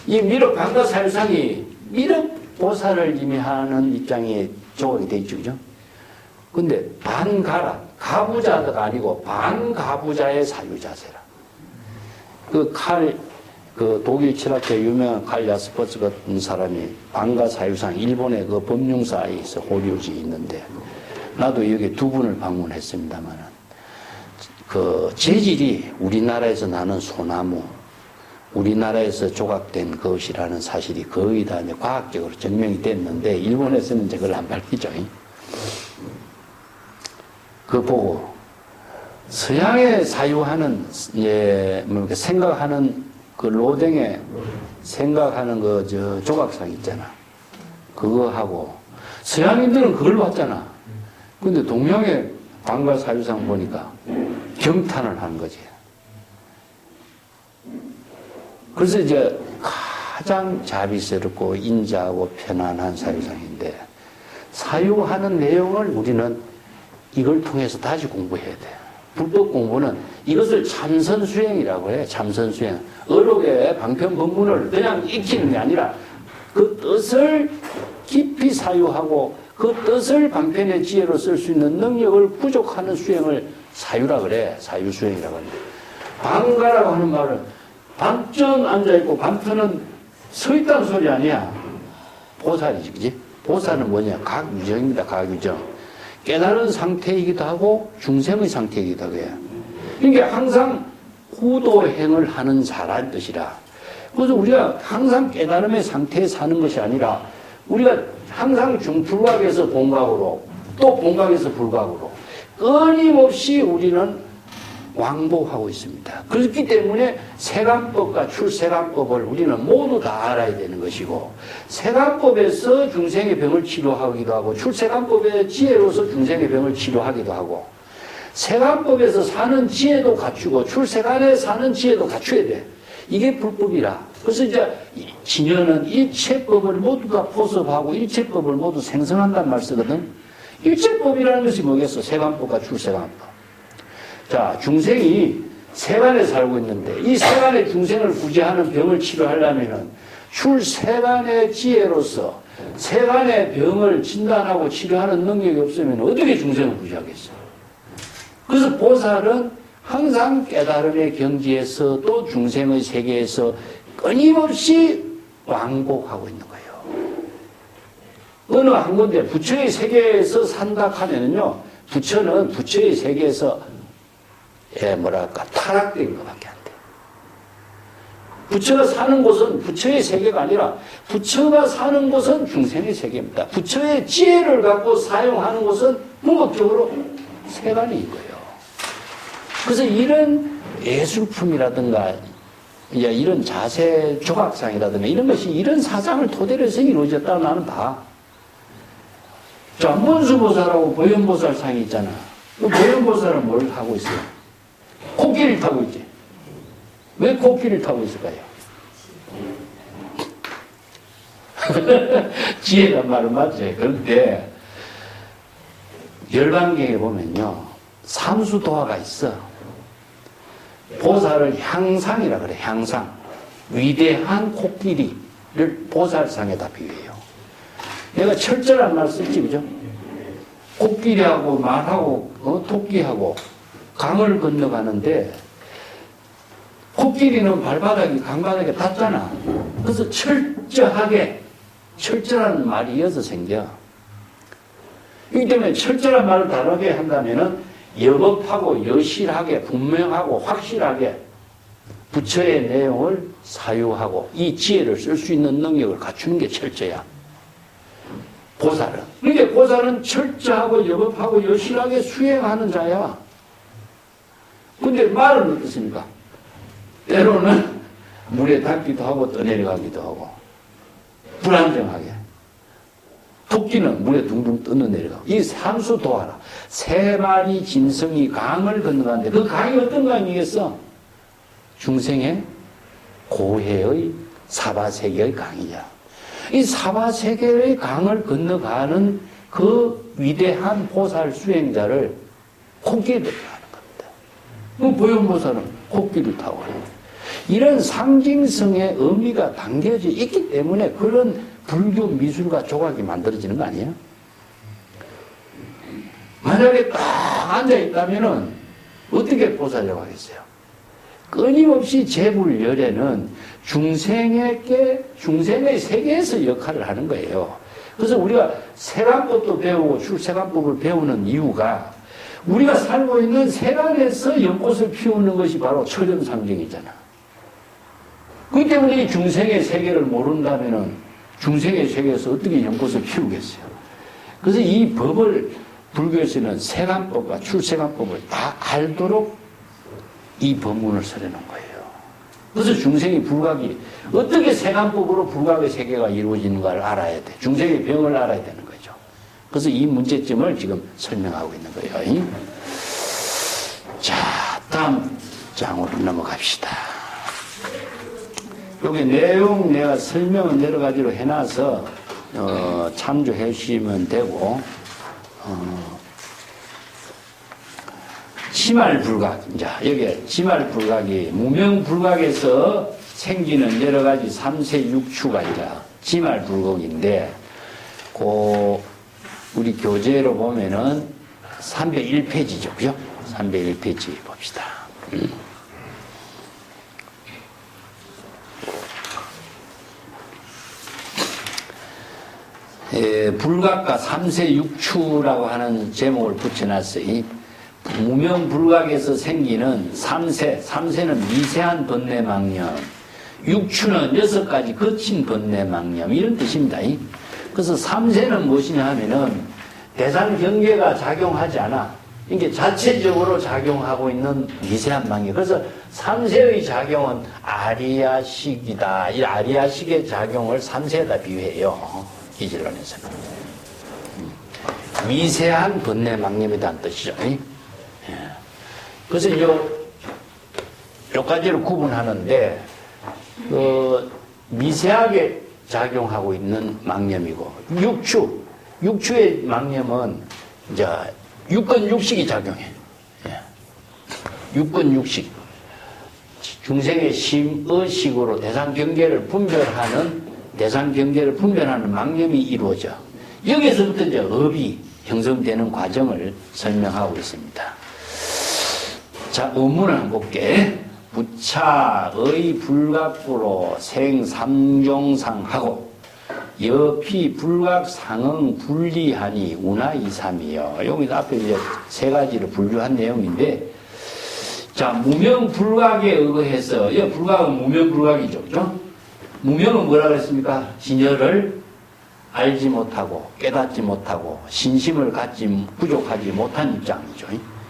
이 미륵 반가 사유상이 미륵 보살을 의미하는 입장에 조각이 돼 있죠, 그죠? 근데 반가라, 가부자가 아니고 반가부자의 사유자세라. 그 독일 철학자 유명한 칼 야스퍼스 같은 사람이 반가 사유상, 일본의 그 법륜사에 있어 호류지 있는데, 나도 여기 두 분을 방문했습니다만은, 그 재질이 우리나라에서 나는 소나무, 우리나라에서 조각된 것이라는 사실이 거의 다 이제 과학적으로 증명이 됐는데, 일본에서는 이제 그걸 안 밝히죠. 그거 보고, 서양에 사유하는, 생각하는 그 로댕에 생각하는 조각상 있잖아. 그거 하고, 서양인들은 그걸 봤잖아. 근데 동양의 반가 사유상 보니까 경탄을 하는 거지. 그래서 이제 가장 자비스럽고 인자하고 편안한 사유상인데, 사유하는 내용을 우리는 이걸 통해서 다시 공부해야 돼. 불법 공부는 이것을 참선수행이라고 해. 참선수행. 어록의 방편법문을 그냥 익히는 게 아니라 그 뜻을 깊이 사유하고 그 뜻을 방편의 지혜로 쓸 수 있는 능력을 부족하는 수행을 사유라 그래. 사유수행이라고 하는데, 방가라고 하는 말은 반전 앉아있고 반편은 서 있다는 소리 아니야. 보살이지, 그지? 보살은 뭐냐? 각유정입니다. 각유정. 깨달은 상태이기도 하고 중생의 상태이기도 하고 해요. 그러니까 항상 후도행을 하는 자란 뜻이라. 그래서 우리가 항상 깨달음의 상태에 사는 것이 아니라 우리가 항상 중불각에서 본각으로 또 본각에서 불각으로 끊임없이 우리는 왕복하고 있습니다. 그렇기 때문에 세간법과 출세간법을 우리는 모두 다 알아야 되는 것이고, 세간법에서 중생의 병을 치료하기도 하고, 출세간법의 지혜로서 중생의 병을 치료하기도 하고, 세간법에서 사는 지혜도 갖추고 출세간에 사는 지혜도 갖춰야 돼. 이게 불법이라. 그래서 이제 진여는 일체법을 모두 다 포섭하고 일체법을 모두 생성한다는 말 쓰거든. 일체법이라는 것이 뭐겠어? 세간법과 출세간법. 자, 중생이 세간에 살고 있는데 이 세간의 중생을 구제하는 병을 치료하려면은 출세간의 지혜로서 세간의 병을 진단하고 치료하는 능력이 없으면 어떻게 중생을 구제하겠어? 그래서 보살은 항상 깨달음의 경지에서 또 중생의 세계에서 끊임없이 왕복하고 있는 거예요. 어느 한 군데 부처의 세계에서 산다 하면은요, 부처는 부처의 세계에서 타락된 것밖에 안 돼. 부처가 사는 곳은 부처의 세계가 아니라 부처가 사는 곳은 중생의 세계입니다. 부처의 지혜를 갖고 사용하는 곳은 궁극적으로 세간인 거예요. 그래서 이런 예술품이라든가 이런 자세 조각상이라든가 이런 것이 이런 사상을 토대로 해서 이루어졌다고 나는 봐. 자, 문수보살하고 보현보살상이 있잖아. 그 보현보살은 뭘 하고 있어요? 코끼리를 타고 있지. 왜 코끼리를 타고 있을까요? 지혜란 말은 맞지. 그런데 열반경에 보면요, 삼수도화가 있어. 보살을 향상이라 그래, 향상. 위대한 코끼리를 보살상에다 비유해요. 내가 철저한 말 썼지, 그죠? 코끼리하고 말하고, 토끼하고 강을 건너가는데, 코끼리는 발바닥이 강바닥에 닿잖아. 그래서 철저라는 말이 이어서 생겨. 그렇기 때문에 철저한 말을 다르게 한다면은 여법하고 여실하게, 분명하고 확실하게 부처의 내용을 사유하고 이 지혜를 쓸 수 있는 능력을 갖추는 게 철저야. 보살은. 그러니까 보살은 철저하고 여법하고 여실하게 수행하는 자야. 근데 말은 어떻습니까? 때로는 물에 닿기도 하고 떠내려가기도 하고 불안정하게. 토끼는 물에 둥둥 떠내려가고. 이 삼수 도하라. 세 마리 짐승이 강을 건너가는데 그 강이 어떤 강이겠어? 중생의 고해의 사바세계의 강이야. 이 사바세계의 강을 건너가는 그 위대한 보살 수행자를 코끼리를 하는 겁니다. 그 보현보살은 코끼리를 타고 가는 거예요. 이런 상징성의 의미가 담겨져 있기 때문에 그런 불교 미술과 조각이 만들어지는 거 아니에요? 만약에 딱 앉아있다면은 어떻게 보살이라고 하겠어요? 끊임없이 재불열애는 중생의 세계에서 역할을 하는 거예요. 그래서 우리가 세간법도 배우고 출세간법을 배우는 이유가 우리가 살고 있는 세간에서 연꽃을 피우는 것이 바로 철렴상정이잖아. 그렇기 때문에 중생의 세계를 모른다면은 중생의 세계에서 어떻게 연꽃을 피우겠어요? 그래서 이 법을 불교에서는 세간법과 출세간법을 다 알도록 이 법문을 써내는 거예요. 그래서 중생이 불각이 어떻게 세간법으로 불각의 세계가 이루어지는가를 알아야 돼. 중생의 병을 알아야 되는 거죠. 그래서 이 문제점을 지금 설명하고 있는 거예요. 자, 다음 장으로 넘어갑시다. 여기 내용 내가 설명은 여러 가지로 해놔서 참조해 주시면 되고 치말불각. 자, 여기 치말불각이 무명불각에서 생기는 여러 가지 삼세육추가 이제 치말불각인데, 우리 교재로 보면은 301페이지죠. 그죠? 301페이지 봅시다. 불각과 삼세육추라고 하는 제목을 붙여놨어요. 무명불각에서 생기는 삼세는 미세한 번뇌망념, 육추는 6가지 거친 번뇌망념, 이런 뜻입니다. 그래서 삼세는 무엇이냐 하면은 대상 경계가 작용하지 않아. 이게 자체적으로 작용하고 있는 미세한 망념. 그래서 삼세의 작용은 아리야식이다. 이 아리야식의 작용을 삼세에다 비유해요. 이질론에서는. 미세한 번뇌망념이라는 뜻이죠. 그래서 요 가지로 구분하는데, 미세하게 작용하고 있는 망념이고, 육추의 망념은, 이제, 육根육식이 작용해. 육根육식. 중생의 심의식으로 대상 경계를 분별하는 망념이 이루어져. 여기서부터 이제 업이 형성되는 과정을 설명하고 있습니다. 자, 의문을 한번 볼게. 부차의 불각부로 생삼종상하고 여피 불각상응 분리하니 운하이삼이요. 여기 앞에 이제 3가지를 분류한 내용인데, 자, 무명불각에 의거해서, 불각은 무명불각이죠. 그죠? 무명은 뭐라 그랬습니까? 진여를 알지 못하고 깨닫지 못하고 신심을 갖지 부족하지 못한 입장이죠.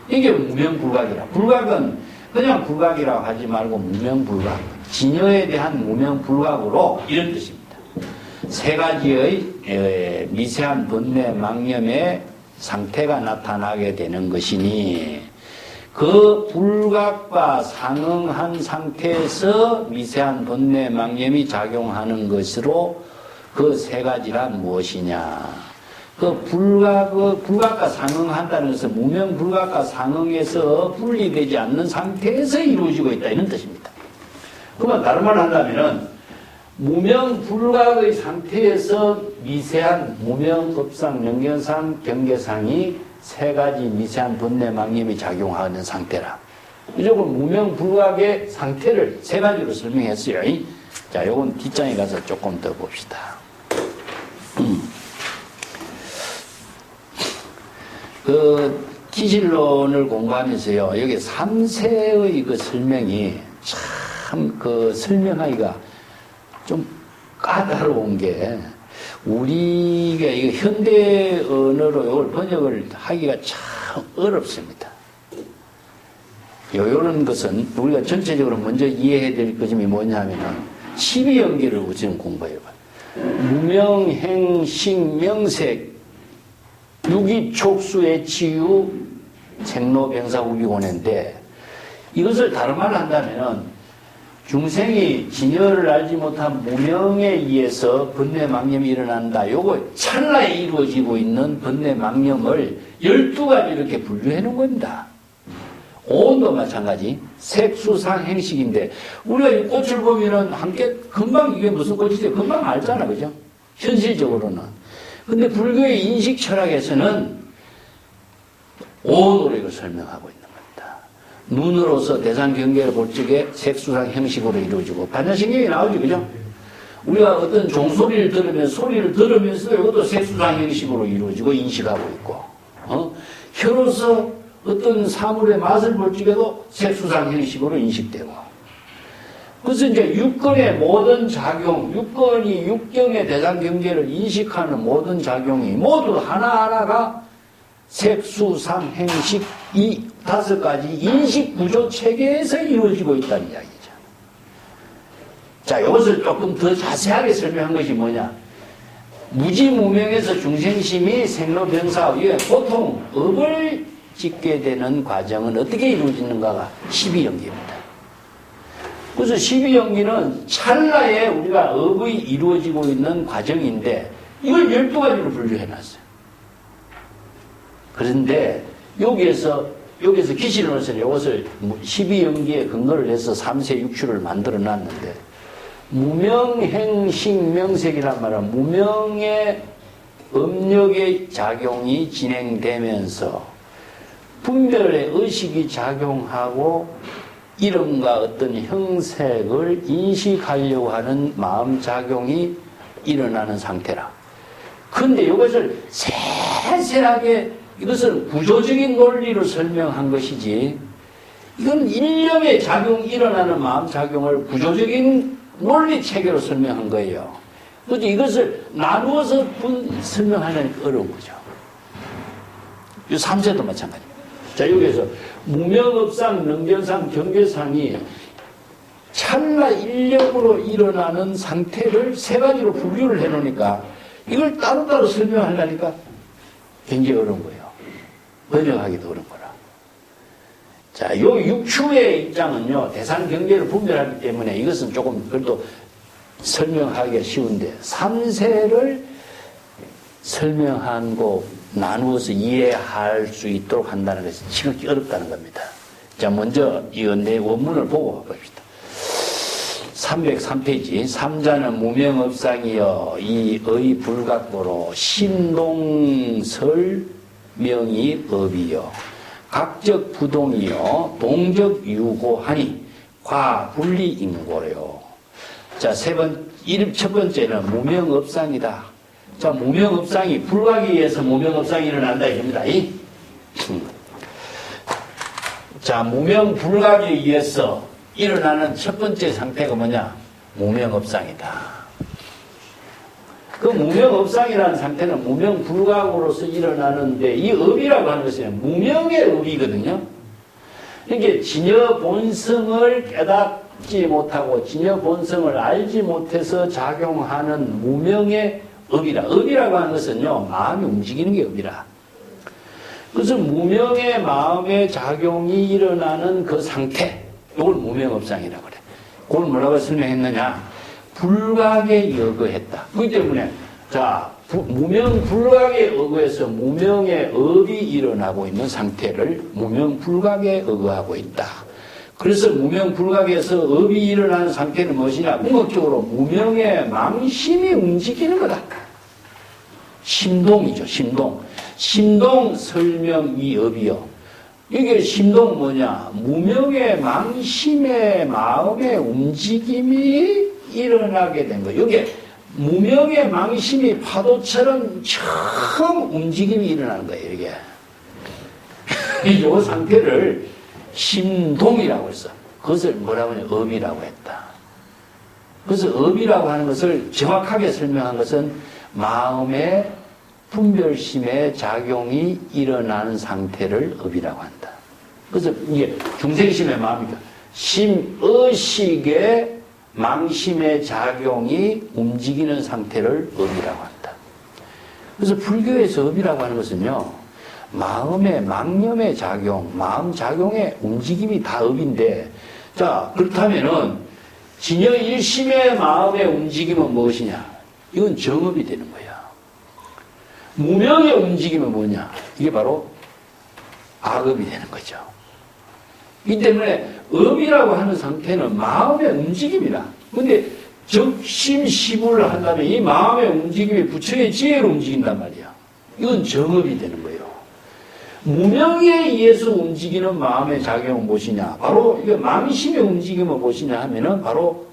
이게 무명불각이라. 불각은 그냥 불각이라고 하지 말고 무명불각, 진여에 대한 무명불각으로 이런 뜻입니다. 3가지의 미세한 번뇌 망념의 상태가 나타나게 되는 것이니 그 불각과 상응한 상태에서 미세한 번뇌 망념이 작용하는 것으로 그 3가지가 무엇이냐? 불각과 상응한다는 것은 무명불각과 상응에서 분리되지 않는 상태에서 이루어지고 있다 이런 뜻입니다. 그러면 다른 말로 한다면은 무명불각의 상태에서 미세한 무명업상, 연견상, 경계상이 세 가지 미세한 번뇌망념이 작용하는 상태라. 이쪽은 무명불각의 상태를 세 가지로 설명했어요. 자, 요건 뒷장에 가서 조금 더 봅시다. 그 기실론을 공부하면서요, 여기 3세의 그 설명이 참 그 설명하기가 좀 까다로운 게, 우리가 이거 현대 언어로 이걸 번역을 하기가 참 어렵습니다. 요런 것은 우리가 전체적으로 먼저 이해해야 될 것이 뭐냐면은 12연기를 우선 공부해봐. 무명, 행, 명색, 유기촉수의 치유, 생로, 병사, 우기고뇌인데, 이것을 다른 말로 한다면은 중생이 진여를 알지 못한 무명에 의해서 번뇌망념이 일어난다. 요거 찰나에 이루어지고 있는 번뇌망념을 12가지 이렇게 분류해 놓은 겁니다. 오온도 마찬가지. 색수상 행식인데, 우리가 이 꽃을 보면은 함께 금방 이게 무슨 꽃이지 금방 알잖아. 그죠? 현실적으로는. 근데 불교의 인식 철학에서는 오온으로 이걸 설명하고 있는 겁니다. 눈으로서 대상 경계를 볼 적에 색수상 형식으로 이루어지고, 반야신경이 나오죠. 그죠? 우리가 어떤 종소리를 들으면 소리를 들으면서 이것도 색수상 형식으로 이루어지고 인식하고 있고, 혀로서 어떤 사물의 맛을 볼 적에도 색수상 형식으로 인식되고. 그래서 이제 육根의 모든 작용, 육根이 육경의 대상 경계를 인식하는 모든 작용이 모두 하나하나가 색수상 행식 이 5가지 인식 구조 체계에서 이루어지고 있다는 이야기죠. 자, 이것을 조금 더 자세하게 설명한 것이 뭐냐? 무지무명에서 중생심이 생로병사, 이게 보통 업을 짓게 되는 과정은 어떻게 이루어지는가가 12연기입니다. 그래서 12연기는 찰나에 우리가 업이 이루어지고 있는 과정인데, 이걸 12가지로 분류해놨어요. 그런데 여기에서 기실론에서는 이것을 12연기에 근거를 해서 3세 육추를 만들어 놨는데, 무명행식명색이란 말은 무명의 업력의 작용이 진행되면서 분별의 의식이 작용하고 이름과 어떤 형색을 인식하려고 하는 마음작용이 일어나는 상태라. 그런데 이것을 세세하게 이것을 구조적인 논리로 설명한 것이지, 이건 일념의 작용이 일어나는 마음작용을 구조적인 논리 체계로 설명한 거예요. 그래서 이것을 나누어서 설명하려니까 어려운 거죠. 이 3세도 마찬가지입니다. 자, 여기에서 무명업상, 능견상, 경계상이 찰나 일념으로 일어나는 상태를 세 가지로 분류를 해놓으니까 이걸 따로따로 설명하려니까 굉장히 어려운 거예요. 번역하기도 어려운 거라. 자, 요 육추의 입장은요, 대상 경계를 분별하기 때문에 이것은 조금 그래도 설명하기가 쉬운데, 3세를 설명하고 나누어서 이해할 수 있도록 한다는 것이 지극히 어렵다는 겁니다. 자, 먼저 이 내 원문을 보고 봅시다. 303페이지. 삼자는 무명업상이여 이의 불각보로 신동설 명이 업이여 각적 부동이여 동적 유고하니 과분리인고래요. 자, 첫 번째는 무명업상이다. 자, 무명업상이 불각에 의해서 무명업상이 일어난다 이겁니다. 자, 무명불각에 의해서 일어나는 첫 번째 상태가 뭐냐? 무명업상이다. 그 무명업상이라는 상태는 무명불각으로서 일어나는데, 이 업이라고 하는 것은 무명의 업이거든요. 그러니까 진여 본성을 깨닫지 못하고 진여 본성을 알지 못해서 작용하는 무명의 업이라. 업이라고 하는 것은요, 마음이 움직이는 게 업이라. 그래서 무명의 마음의 작용이 일어나는 그 상태, 이걸 무명업상이라고 그래. 그걸 뭐라고 설명했느냐? 불각에 여거했다. 그렇기 때문에, 자, 무명불각에 의거해서 무명의 업이 일어나고 있는 상태를 무명불각에 의거하고 있다. 그래서 무명불각에서 업이 일어나는 상태는 무엇이냐? 궁극적으로 무명의 망심이 움직이는 거다. 심동이죠, 심동. 심동 설명이 업이요. 이게 심동 뭐냐? 무명의 망심의 마음의 움직임이 일어나게 된 거예요. 이게 무명의 망심이 파도처럼 처음 움직임이 일어나는 거예요, 이게. 이 상태를 심동이라고 했어. 그것을 뭐라고 하냐? 업이라고 했다. 그래서 업이라고 하는 것을 정확하게 설명한 것은 마음의 분별심의 작용이 일어나는 상태를 업이라고 한다. 그래서 이게 중생심의 마음이다. 심의식의 망심의 작용이 움직이는 상태를 업이라고 한다. 그래서 불교에서 업이라고 하는 것은요, 마음의 망념의 작용, 마음 작용의 움직임이 다 업인데, 자, 그렇다면은, 진여 일심의 마음의 움직임은 무엇이냐? 이건 정업이 되는 거야. 무명의 움직임은 뭐냐? 이게 바로 악업이 되는 거죠. 이 때문에 업이라고 하는 상태는 마음의 움직임이다. 근데 적심시불을 한다면 이 마음의 움직임이 부처의 지혜로 움직인단 말이야. 이건 정업이 되는 거예요. 무명에 의해서 움직이는 마음의 작용은 무엇이냐? 바로 이게 망심의 움직임은 무엇이냐 하면은 바로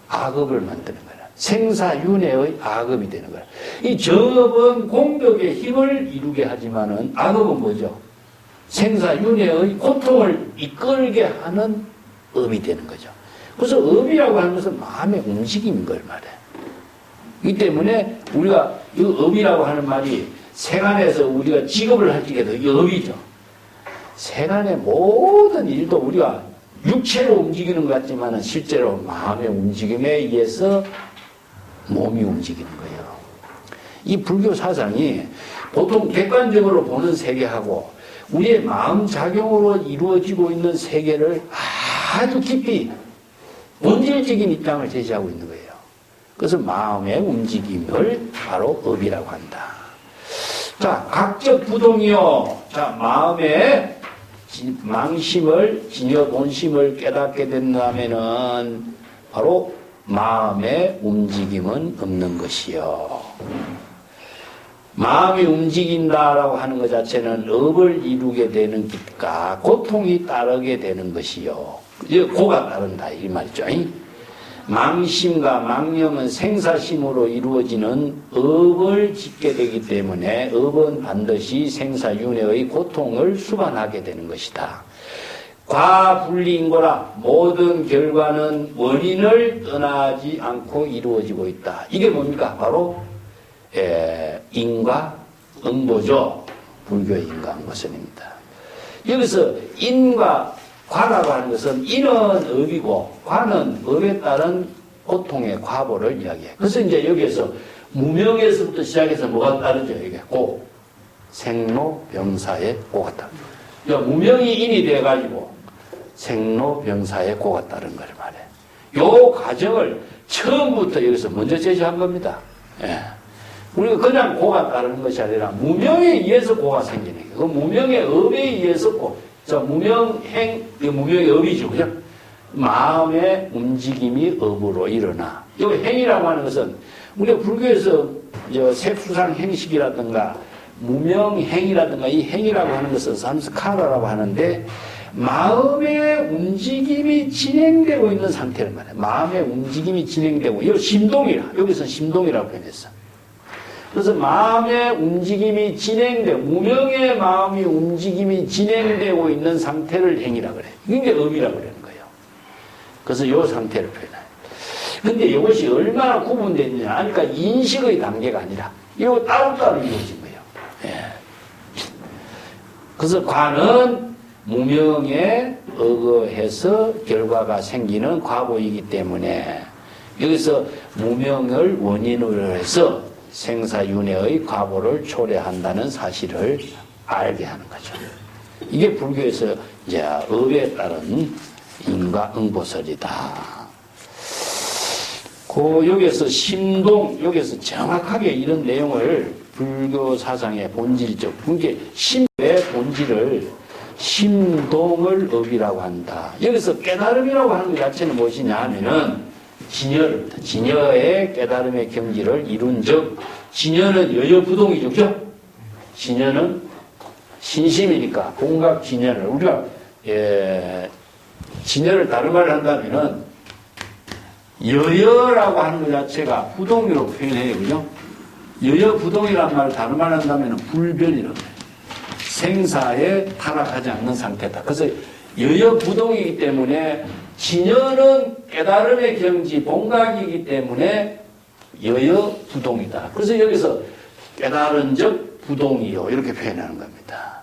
악업을 만드는 거야. 생사윤회의 악업이 되는 거야. 이 정업은 공덕의 힘을 이루게 하지만은 악업은 뭐죠? 생사윤회의 고통을 이끌게 하는 업이 되는 거죠. 그래서 업이라고 하는 것은 마음의 움직임인 걸 말해. 이 때문에 우리가 이 업이라고 하는 말이 세간에서 우리가 직업을 할 적에도 이 업이죠. 세간의 모든 일도 우리가 육체로 움직이는 것 같지만 실제로 마음의 움직임에 의해서 몸이 움직이는 거예요. 이 불교 사상이 보통 객관적으로 보는 세계하고 우리의 마음 작용으로 이루어지고 있는 세계를 아주 깊이 본질적인 입장을 제시하고 있는 거예요. 그래서 마음의 움직임을 바로 업이라고 한다. 자, 각적 부동이요. 자, 마음의 망심을, 진여 본심을 깨닫게 된다면은 바로 마음의 움직임은 없는 것이요. 마음이 움직인다라고 하는 것 자체는 업을 이루게 되는 것과 고통이 따르게 되는 것이요. 고가 따른다 이 말이죠. 망심과 망념은 생사심으로 이루어지는 업을 짓게 되기 때문에 업은 반드시 생사윤회의 고통을 수반하게 되는 것이다. 과분리인거라 모든 결과는 원인을 떠나지 않고 이루어지고 있다. 이게 뭡니까? 바로 인과 응보죠. 불교의 인과 응보선입니다. 여기서 인과 과라고 하는 것은 인은 업이고 과는 업에 따른 고통의 과보를 이야기해요. 그래서 이제 여기에서 무명에서부터 시작해서 뭐가 따르죠? 이게 고, 생로병사의 고가 따르죠. 무명이 인이 돼가지고 생로병사의 고가 따른 걸 말해. 요 과정을 처음부터 여기서 먼저 제시한 겁니다. 예. 우리가 그냥 고가 따르는 것이 아니라 무명에 의해서 고가 생기는 거예요. 그 무명의 업에 의해서 고. 자, 무명행, 무명의 업이죠. 그죠? 마음의 움직임이 업으로 일어나. 이 행이라고 하는 것은 우리가 불교에서 색수상 행식이라든가 무명행이라든가 이 행이라고 하는 것은 삼스카라라고 하는데 마음의 움직임이 진행되고 있는 상태를 말해요. 마음의 움직임이 진행되고, 이거 심동이라. 여기서 심동이라고 표현했어. 그래서 마음의 움직임이 진행되고, 무명의 마음의 움직임이 진행되고 있는 상태를 행이라고 그래요. 이게 업이라고 그러는 거예요. 그래서 이 상태를 표현해요. 근데 이것이 얼마나 구분되느냐 하니까 인식의 단계가 아니라, 이거 따로따로 이루어진 거예요. 예. 그래서 과는 무명에 의거해서 결과가 생기는 과보이기 때문에 여기서 무명을 원인으로 해서 생사윤회의 과보를 초래한다는 사실을 알게 하는 거죠. 이게 불교에서 이제 업에 따른 인과 응보설이다. 그 여기에서 심동, 여기에서 정확하게 이런 내용을 불교 사상의 본질적, 그게 심의 본질을 심동을 업이라고 한다. 여기서 깨달음이라고 하는 것 자체는 무엇이냐 하면은 진여입니다. 진여의 깨달음의 경지를 이룬 즉, 진여는 여여부동이죠. 그죠? 진여는 신심이니까 공각 진여를 우리가 진여를 다른 말로 한다면은 여여라고 하는 것 자체가 부동으로 표현해요. 그죠? 여여부동이라는 말을 다른 말로 한다면은 불변이라고 해요. 생사에 타락하지 않는 상태다. 그래서 여여부동이기 때문에 진여는 깨달음의 경지 본각이기 때문에 여여부동이다. 그래서 여기서 깨달은 적 부동이요 이렇게 표현하는 겁니다.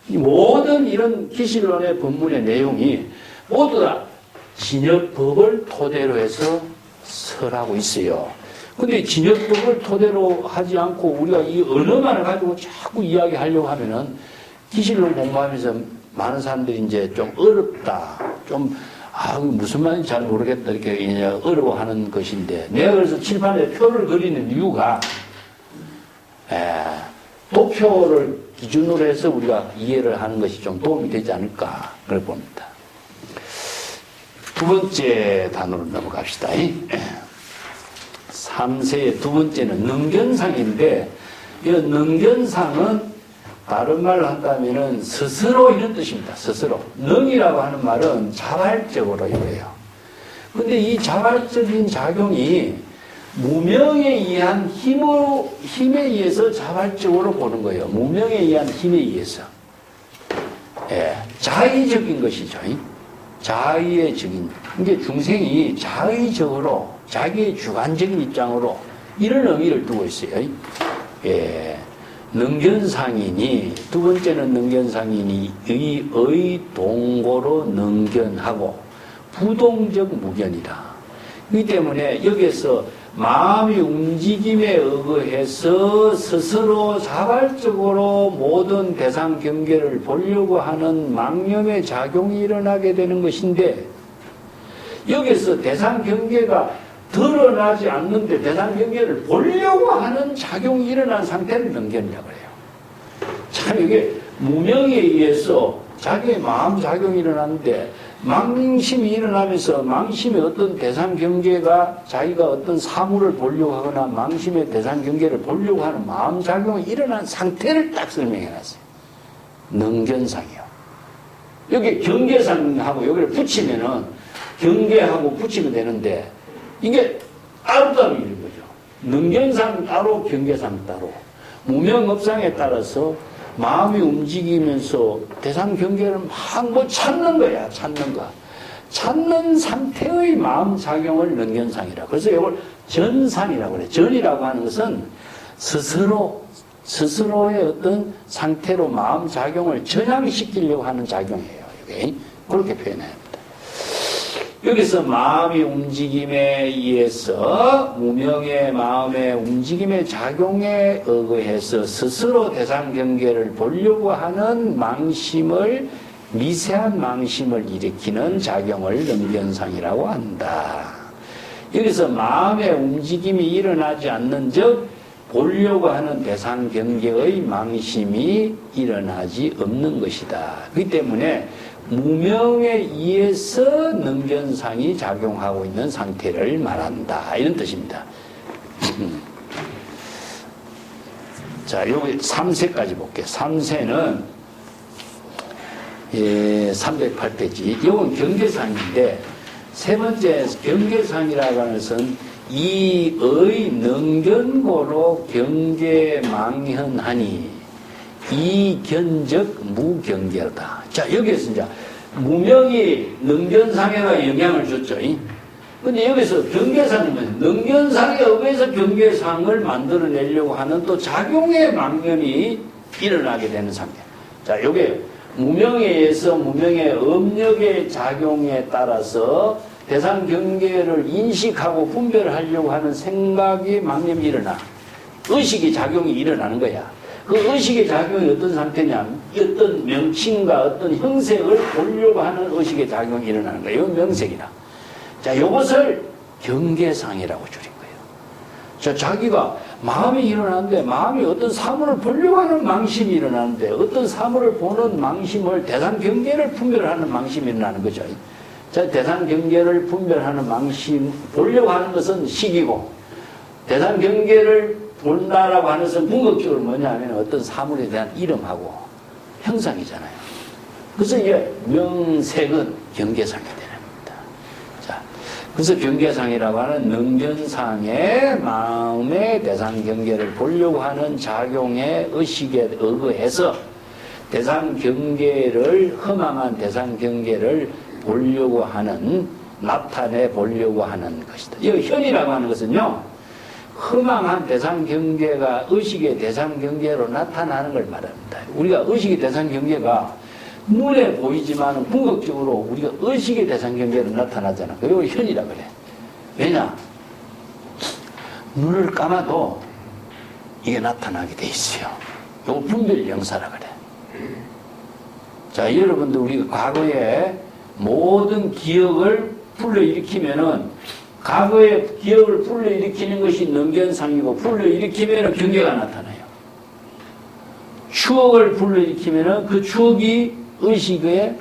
이 모든 이런 기실론의 법문의 내용이 모두 다 진여법을 토대로 해서 설하고 있어요. 근데 진여법을 토대로 하지 않고 우리가 이 언어만을 가지고 자꾸 이야기하려고 하면은 기실론 공부하면서 많은 사람들이 이제 좀 어렵다. 무슨 말인지 잘 모르겠다. 이렇게 어려워하는 것인데 내가 그래서 칠판에 표를 그리는 이유가 도표를 기준으로 해서 우리가 이해를 하는 것이 좀 도움이 되지 않을까 그걸 봅니다. 두 번째 단어로 넘어갑시다. 3세의 두 번째는 능견상인데 이 능견상은 다른 말로 한다면은 스스로 이런 뜻입니다. 스스로. 능이라고 하는 말은 자발적으로 이거예요. 근데 이 자발적인 작용이 무명에 의한 힘에 의해서 자발적으로 보는 거예요. 무명에 의한 힘에 의해서. 자의적인 것이죠. 자의의 적인. 이게 중생이 자의적으로 자기의 주관적인 입장으로 이런 의미를 두고 있어요. 능견상인이 두 번째는 능견상인이 의 동고로 능견하고 부동적 무견이다. 이 때문에 여기에서 마음이 움직임에 의거해서 스스로 자발적으로 모든 대상 경계를 보려고 하는 망념의 작용이 일어나게 되는 것인데 여기서 대상 경계가 드러나지 않는데 대상 경계를 보려고 하는 작용이 일어난 상태를 능견이라고 해요. 참 이게 무명에 의해서 자기의 마음 작용이 일어나는데 망심이 일어나면서 망심의 어떤 대상 경계가 자기가 어떤 사물을 보려고 하거나 망심의 대상 경계를 보려고 하는 마음 작용이 일어난 상태를 딱 설명해 놨어요. 능견상이요. 여기 경계상하고 여기를 붙이면은 경계하고 붙이면 되는데 이게 따로따로 있는 거죠. 능견상 따로 경계상 따로 무명업상에 따라서 마음이 움직이면서 대상 경계를 막 찾는 거야. 찾는 상태의 마음 작용을 능견상이라. 그래서 이걸 전상이라고 그래. 전이라고 하는 것은 스스로의 어떤 상태로 마음 작용을 전향시키려고 하는 작용이에요. 이게 그렇게 표현해야 합니다. 여기서 마음의 움직임에 의해서 무명의 마음의 움직임의 작용에 의거해서 스스로 대상 경계를 보려고 하는 망심을 미세한 망심을 일으키는 작용을 능견상이라고 한다. 여기서 마음의 움직임이 일어나지 않는 즉 보려고 하는 대상 경계의 망심이 일어나지 없는 것이다. 그렇기 때문에 무명에 의해서 능견상이 작용하고 있는 상태를 말한다. 이런 뜻입니다. 자, 여기 3세까지 볼게요. 3세는 308페이지. 이건 경계상인데 세 번째 경계상이라고 하는 것은 이의 능견고로 경계망현하니 이견적 무경계다. 자, 여기에서 이제 무명이 능견상에가 영향을 줬죠. 근데 여기서 경계상은 능견상에 의해서 경계상을 만들어내려고 하는 또 작용의 망념이 일어나게 되는 상태. 자, 요게 무명에 의해서 무명의 업력의 작용에 따라서 대상 경계를 인식하고 분별하려고 하는 생각이 망념이 일어나. 의식의 작용이 일어나는 거야. 그 의식의 작용이 어떤 상태냐면 어떤 명칭과 어떤 형색을 보려고 하는 의식의 작용이 일어나는 거예요. 이건 명색이다. 자, 이것을 경계상이라고 줄인 거예요. 자, 자기가 마음이 일어나는데 마음이 어떤 사물을 보려고 하는 망심이 일어나는데 어떤 사물을 보는 망심을 대상 경계를 분별하는 망심이 일어나는 거죠. 자, 대상 경계를 분별하는 망심, 보려고 하는 것은 식이고 대상 경계를 본다라고 하는 것은 궁극적으로 뭐냐면 어떤 사물에 대한 이름하고 형상이잖아요. 그래서 이게 명색은 경계상이 되는 겁니다. 자, 그래서 경계상이라고 하는 능견상의 마음의 대상 경계를 보려고 하는 작용의 의식에 의거해서 대상 경계를, 허망한 대상 경계를 보려고 하는, 나타내 보려고 하는 것이다. 이 현이라고 하는 것은요, 허망한 대상 경계가 의식의 대상 경계로 나타나는 걸 말합니다. 우리가 의식의 대상 경계가 눈에 보이지만 궁극적으로 우리가 의식의 대상 경계로 나타나잖아. 그리고 현이라 그래. 왜냐? 눈을 감아도 이게 나타나게 돼 있어요. 이거 분별 영사라 그래. 자, 여러분들 우리가 과거에 모든 기억을 불러일으키면은 과거의 기억을 불러일으키는 것이 능견상이고 불러일으키면은 경계가 나타나요. 추억을 불러일으키면은 그 추억이 의식에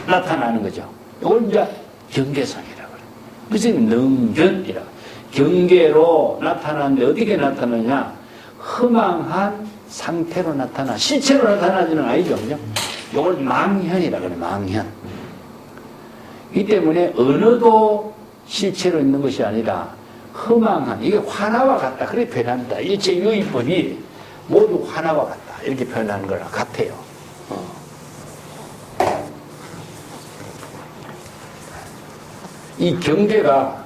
나타나는 거죠. 이걸 이제 경계상이라고 그래요. 그래서 능견이라고. 경계로 나타나는데 어떻게 나타나냐? 허망한 상태로 나타나. 실체로 나타나지는 아니죠. 그죠? 이걸 망현이라고 그래요. 망현. 이 때문에 언어도 실체로 있는 것이 아니라 허망한, 이게 화나와 같다. 그렇게 표현합니다. 일체 유의법이 모두 화나와 같다. 이렇게 표현하는 거랑 같아요. 이 경계가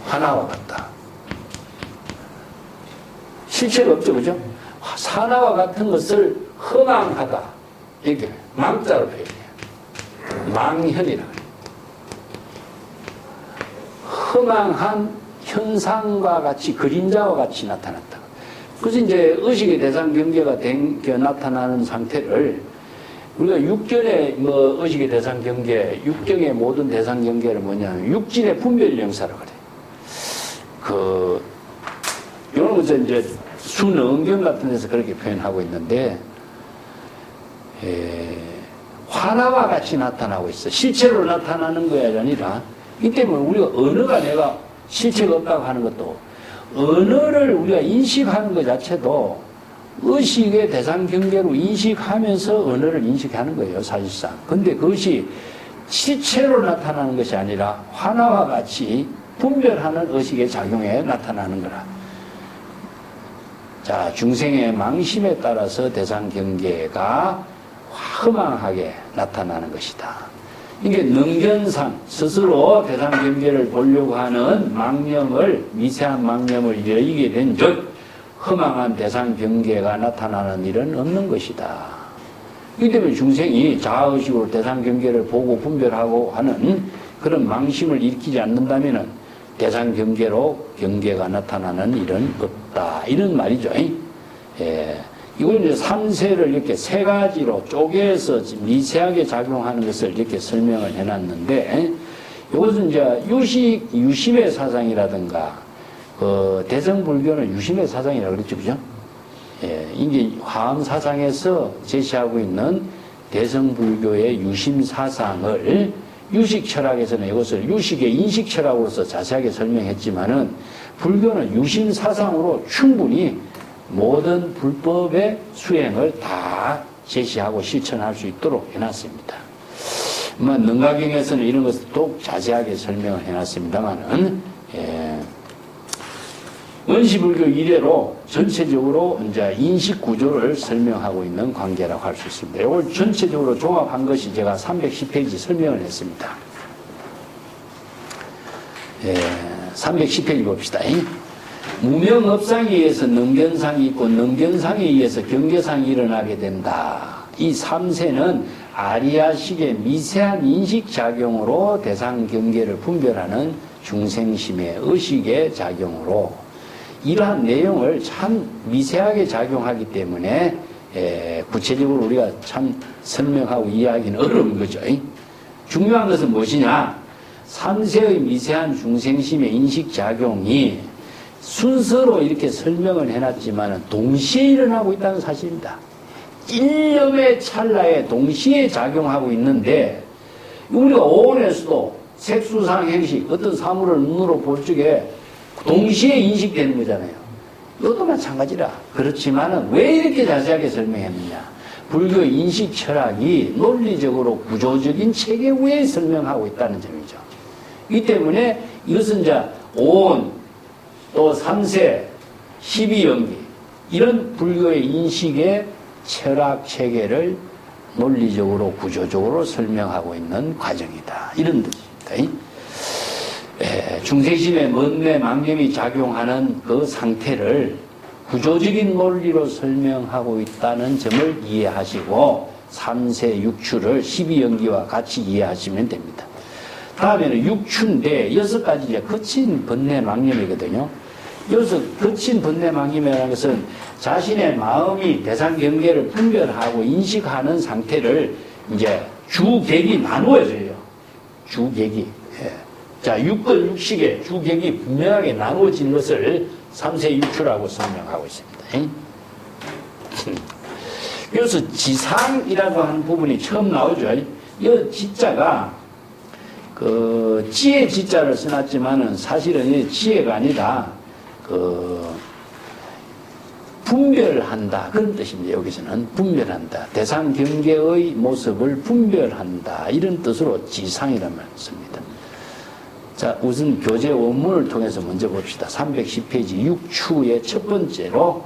하나와 같다. 실체가 없죠, 그죠? 하나와 같은 것을 허망하다. 이렇게 망자로 표현해요. 망현이라고 해요. 허망한 현상과 같이, 그림자와 같이 나타났다. 그래서 이제 의식의 대상 경계가 나타나는 상태를 우리가 육견의 의식의 대상 경계, 육경의 모든 대상 경계를 뭐냐면 육진의 분별 영사라고 그래요. 이런 것은 이제 순응경 같은 데서 그렇게 표현하고 있는데, 화나와 같이 나타나고 있어. 실체로 나타나는 거야 아니라, 이 때문에 우리가 언어가 내가 실체가 없다고 하는 것도, 언어를 우리가 인식하는 것 자체도 의식의 대상 경계로 인식하면서 언어를 인식하는 거예요, 사실상. 근데 그것이 실체로 나타나는 것이 아니라 화나와 같이 분별하는 의식의 작용에 나타나는 거라. 자, 중생의 망심에 따라서 대상 경계가 허망하게 나타나는 것이다. 이게 능견상, 스스로 대상 경계를 보려고 하는 망념을, 미세한 망념을 여의게 된 즉, 허망한 대상 경계가 나타나는 일은 없는 것이다. 이 때문에 중생이 자아의식으로 대상 경계를 보고 분별하고 하는 그런 망심을 일으키지 않는다면은 대상 경계로 경계가 나타나는 일은 없다. 이런 말이죠. 이걸 이제 삼세를 이렇게 세 가지로 쪼개서 미세하게 작용하는 것을 이렇게 설명을 해놨는데, 이것은 이제 유심의 사상이라든가, 대성불교는 유심의 사상이라고 그랬죠, 그죠? 이게 화엄사상에서 제시하고 있는 대성불교의 유심 사상을 유식철학에서는 이것을 유식의 인식철학으로서 자세하게 설명했지만은, 불교는 유심 사상으로 충분히 모든 불법의 수행을 다 제시하고 실천할 수 있도록 해놨습니다. 능가경에서는 이런 것을 더욱 자세하게 설명을 해놨습니다만은, 원시불교 이래로 전체적으로 이제 인식 구조를 설명하고 있는 관계라고 할 수 있습니다. 이걸 전체적으로 종합한 것이 제가 310페이지 설명을 했습니다. 310페이지 봅시다. 무명업상에 의해서 능견상이 있고 능견상에 의해서 경계상이 일어나게 된다. 이 3세는 아리아식의 미세한 인식작용으로 대상 경계를 분별하는 중생심의 의식의 작용으로 이러한 내용을 참 미세하게 작용하기 때문에 구체적으로 우리가 참 설명하고 이해하기는 어려운 거죠. 중요한 것은 무엇이냐? 3세의 미세한 중생심의 인식작용이 순서로 이렇게 설명을 해놨지만 동시에 일어나고 있다는 사실입니다. 일념의 찰나에 동시에 작용하고 있는데 우리가 오온에서도 색수상 행식 어떤 사물을 눈으로 볼 적에 동시에 인식되는 거잖아요. 이것도 마찬가지라. 그렇지만은 왜 이렇게 자세하게 설명했느냐? 불교 인식 철학이 논리적으로 구조적인 체계 위에 설명하고 있다는 점이죠. 이 때문에 이것은 이제 오온, 또 3세, 12연기 이런 불교의 인식의 철학 체계를 논리적으로 구조적으로 설명하고 있는 과정이다. 이런 뜻입니다. 중생심의 먼뇌 망념이 작용하는 그 상태를 구조적인 논리로 설명하고 있다는 점을 이해하시고 3세 육추를 12연기와 같이 이해하시면 됩니다. 다음에는 육추인데 6가지 이제 거친 번뇌 망념이거든요. 여기서 거친 번뇌 망념이라는 것은 자신의 마음이 대상 경계를 분별하고 인식하는 상태를 이제 주객이 나누어져요. 주객이. 예. 자, 육건 육식의 주객이 분명하게 나누어진 것을 3세 육추라고 설명하고 있습니다. 그래서 지상이라고 하는 부분이 처음 나오죠. 이 지자가 그 지혜 지자를 써놨지만은 사실은 이 지혜가 아니라 그 분별한다 그런 뜻입니다. 여기서는 분별한다. 대상 경계의 모습을 분별한다 이런 뜻으로 지상이라는 말을 씁니다. 자, 우선 교재 원문을 통해서 먼저 봅시다. 310페이지 육추의 첫 번째로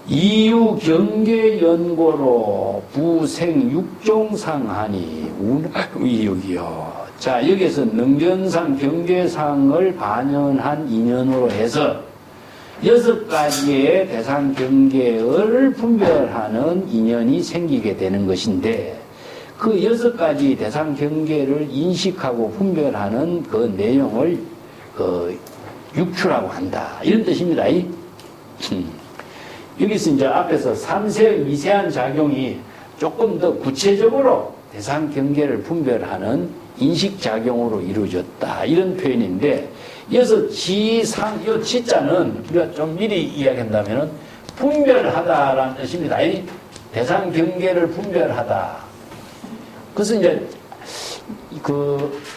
이유 경계 연고로 부생 육종상하니 운이육이요. 자, 여기서 능전상 경계상을 반영한 인연으로 해서 6가지의 대상 경계를 분별하는 인연이 생기게 되는 것인데 그 6가지 대상 경계를 인식하고 분별하는 그 내용을 그 육추라고 한다. 이런 뜻입니다. 여기서 이제 앞에서 3세의 미세한 작용이 조금 더 구체적으로 대상 경계를 분별하는 인식작용으로 이루어졌다. 이런 표현인데, 여기서 지상, 이 지자는 우리가 좀 미리 이야기한다면 분별하다라는 뜻입니다. 대상 경계를 분별하다. 그래서 이제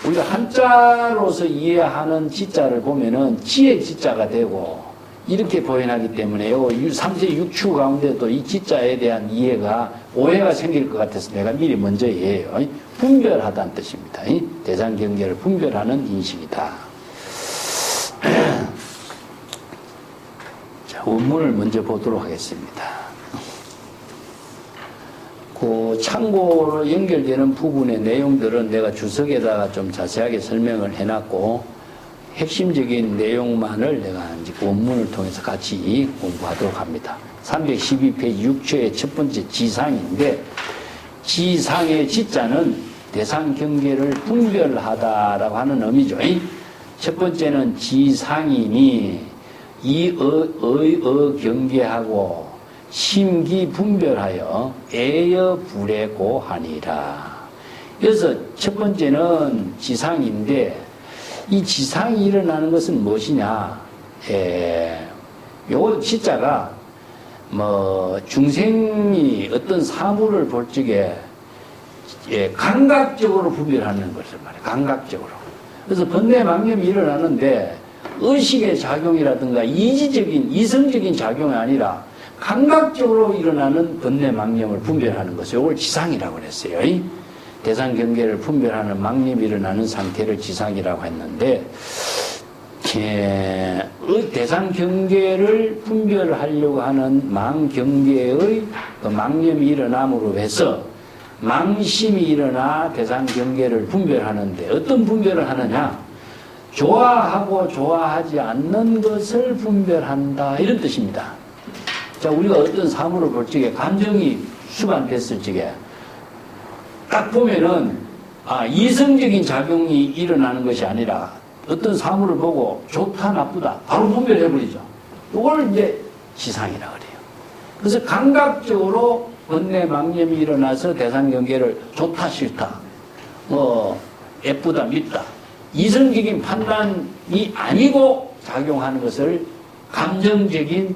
우리가 한자로서 이해하는 지자를 보면은 지혜 지자가 되고, 이렇게 표현하기 때문에 요 3세 육추 가운데도 이 지자에 대한 이해가 오해가 생길 것 같아서 내가 미리 먼저 이해해요. 분별하다는 뜻입니다. 대상 경계를 분별하는 인식이다. 자, 원문을 먼저 보도록 하겠습니다. 그 참고로 연결되는 부분의 내용들은 내가 주석에다가 좀 자세하게 설명을 해놨고 핵심적인 내용만을 내가 이제 원문을 통해서 같이 공부하도록 합니다. 312페이지 6초의 첫 번째 지상인데, 지상의 지자는 대상 경계를 분별하다라고 하는 의미죠. 첫 번째는 지상이니 이의 경계하고 심기 분별하여 애여 불애고 하니라. 그래서 첫 번째는 지상인데, 이 지상이 일어나는 것은 무엇이냐? 요 지자가 중생이 어떤 사물을 볼 적에 감각적으로 분별하는 것을 말해요. 감각적으로. 그래서 번뇌 망념이 일어나는데 의식의 작용이라든가 이성적인 작용이 아니라 감각적으로 일어나는 번뇌 망념을 분별하는 것을 이걸 지상이라고 그랬어요. 대상 경계를 분별하는 망념이 일어나는 상태를 지상이라고 했는데, 대상 경계를 분별하려고 하는 망경계의 그 망념이 일어남으로 해서 망심이 일어나 대상 경계를 분별하는데, 어떤 분별을 하느냐? 좋아하고 좋아하지 않는 것을 분별한다. 이런 뜻입니다. 자, 우리가 어떤 사물을 볼 적에 감정이 수반됐을 적에 딱 보면은, 이성적인 작용이 일어나는 것이 아니라 어떤 사물을 보고 좋다, 나쁘다, 바로 분별해버리죠. 이걸 이제 지상이라고 그래요. 그래서 감각적으로 번뇌 망념이 일어나서 대상 경계를 좋다, 싫다, 예쁘다, 밉다. 이성적인 판단이 아니고 작용하는 것을 감성적인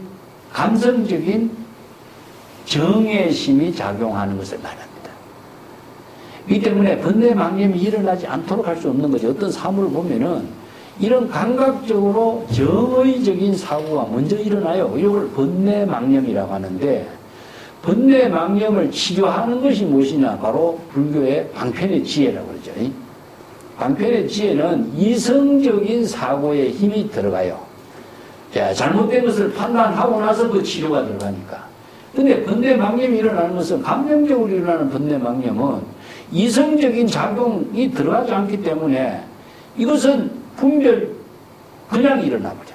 정애심이 작용하는 것을 말합니다. 이 때문에 번뇌망념이 일어나지 않도록 할 수 없는 거죠. 어떤 사물을 보면은 이런 감각적으로 정의적인 사고가 먼저 일어나요. 이걸 번뇌망념이라고 하는데, 번뇌망념을 치료하는 것이 무엇이냐? 바로 불교의 방편의 지혜라고 그러죠. 방편의 지혜는 이성적인 사고에 힘이 들어가요. 자, 잘못된 것을 판단하고 나서 그 치료가 들어가니까. 근데 번뇌망념이 일어나는 것은, 감정적으로 일어나는 번뇌망념은 이성적인 작용이 들어가지 않기 때문에 이것은 분별 그냥 일어나버려.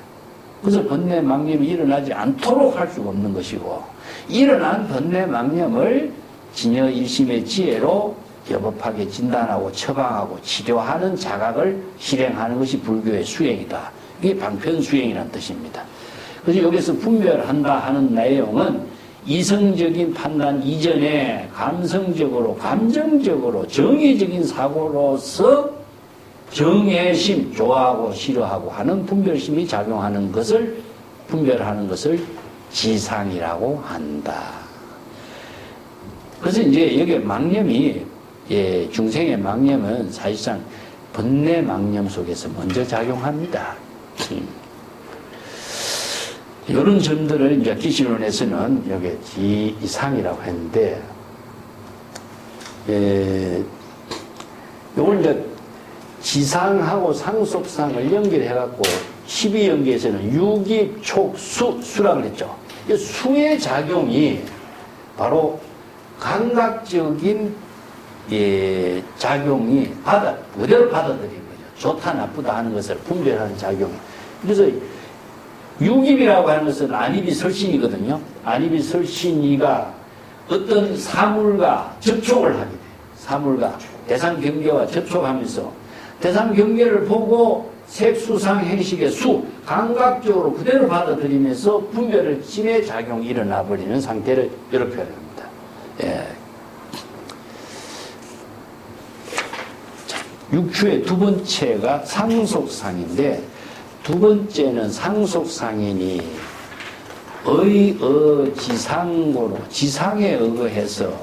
그래서 번뇌망념이 일어나지 않도록 할 수가 없는 것이고, 일어난 번뇌망념을 진여 일심의 지혜로 여법하게 진단하고 처방하고 치료하는 자각을 실행하는 것이 불교의 수행이다. 이게 방편수행이라는 뜻입니다. 그래서 여기서 분별한다 하는 내용은 이성적인 판단 이전에 감성적으로, 감정적으로, 정의적인 사고로서 정애심, 좋아하고 싫어하고 하는 분별심이 작용하는 것을, 분별하는 것을 지상이라고 한다. 그래서 이제 여기 망념이, 중생의 망념은 사실상 번뇌망념 속에서 먼저 작용합니다. 이런 점들을 이제 기신론에서는 여기 지상이라고 했는데, 이걸 이제 지상하고 상속상을 연결해갖고 12연계에서는 유기촉수라고 그랬죠. 이 수의 작용이 바로 감각적인 작용이 그대로 받아들이는 거죠. 좋다, 나쁘다 하는 것을 분별하는 작용. 그래서 유깁이라고 하는 것은 안입이 설신이거든요. 안입이 설신이가 어떤 사물과 접촉을 하게 돼요. 사물과 대상 경계와 접촉하면서 대상 경계를 보고 색수상 행식의 감각적으로 그대로 받아들이면서 분별을 진의 작용이 일어나 버리는 상태를 이렇게 표현합니다. 육추의 두 번째가 상속상인데, 두 번째는 상속상이니 지상고로, 지상에 의거해서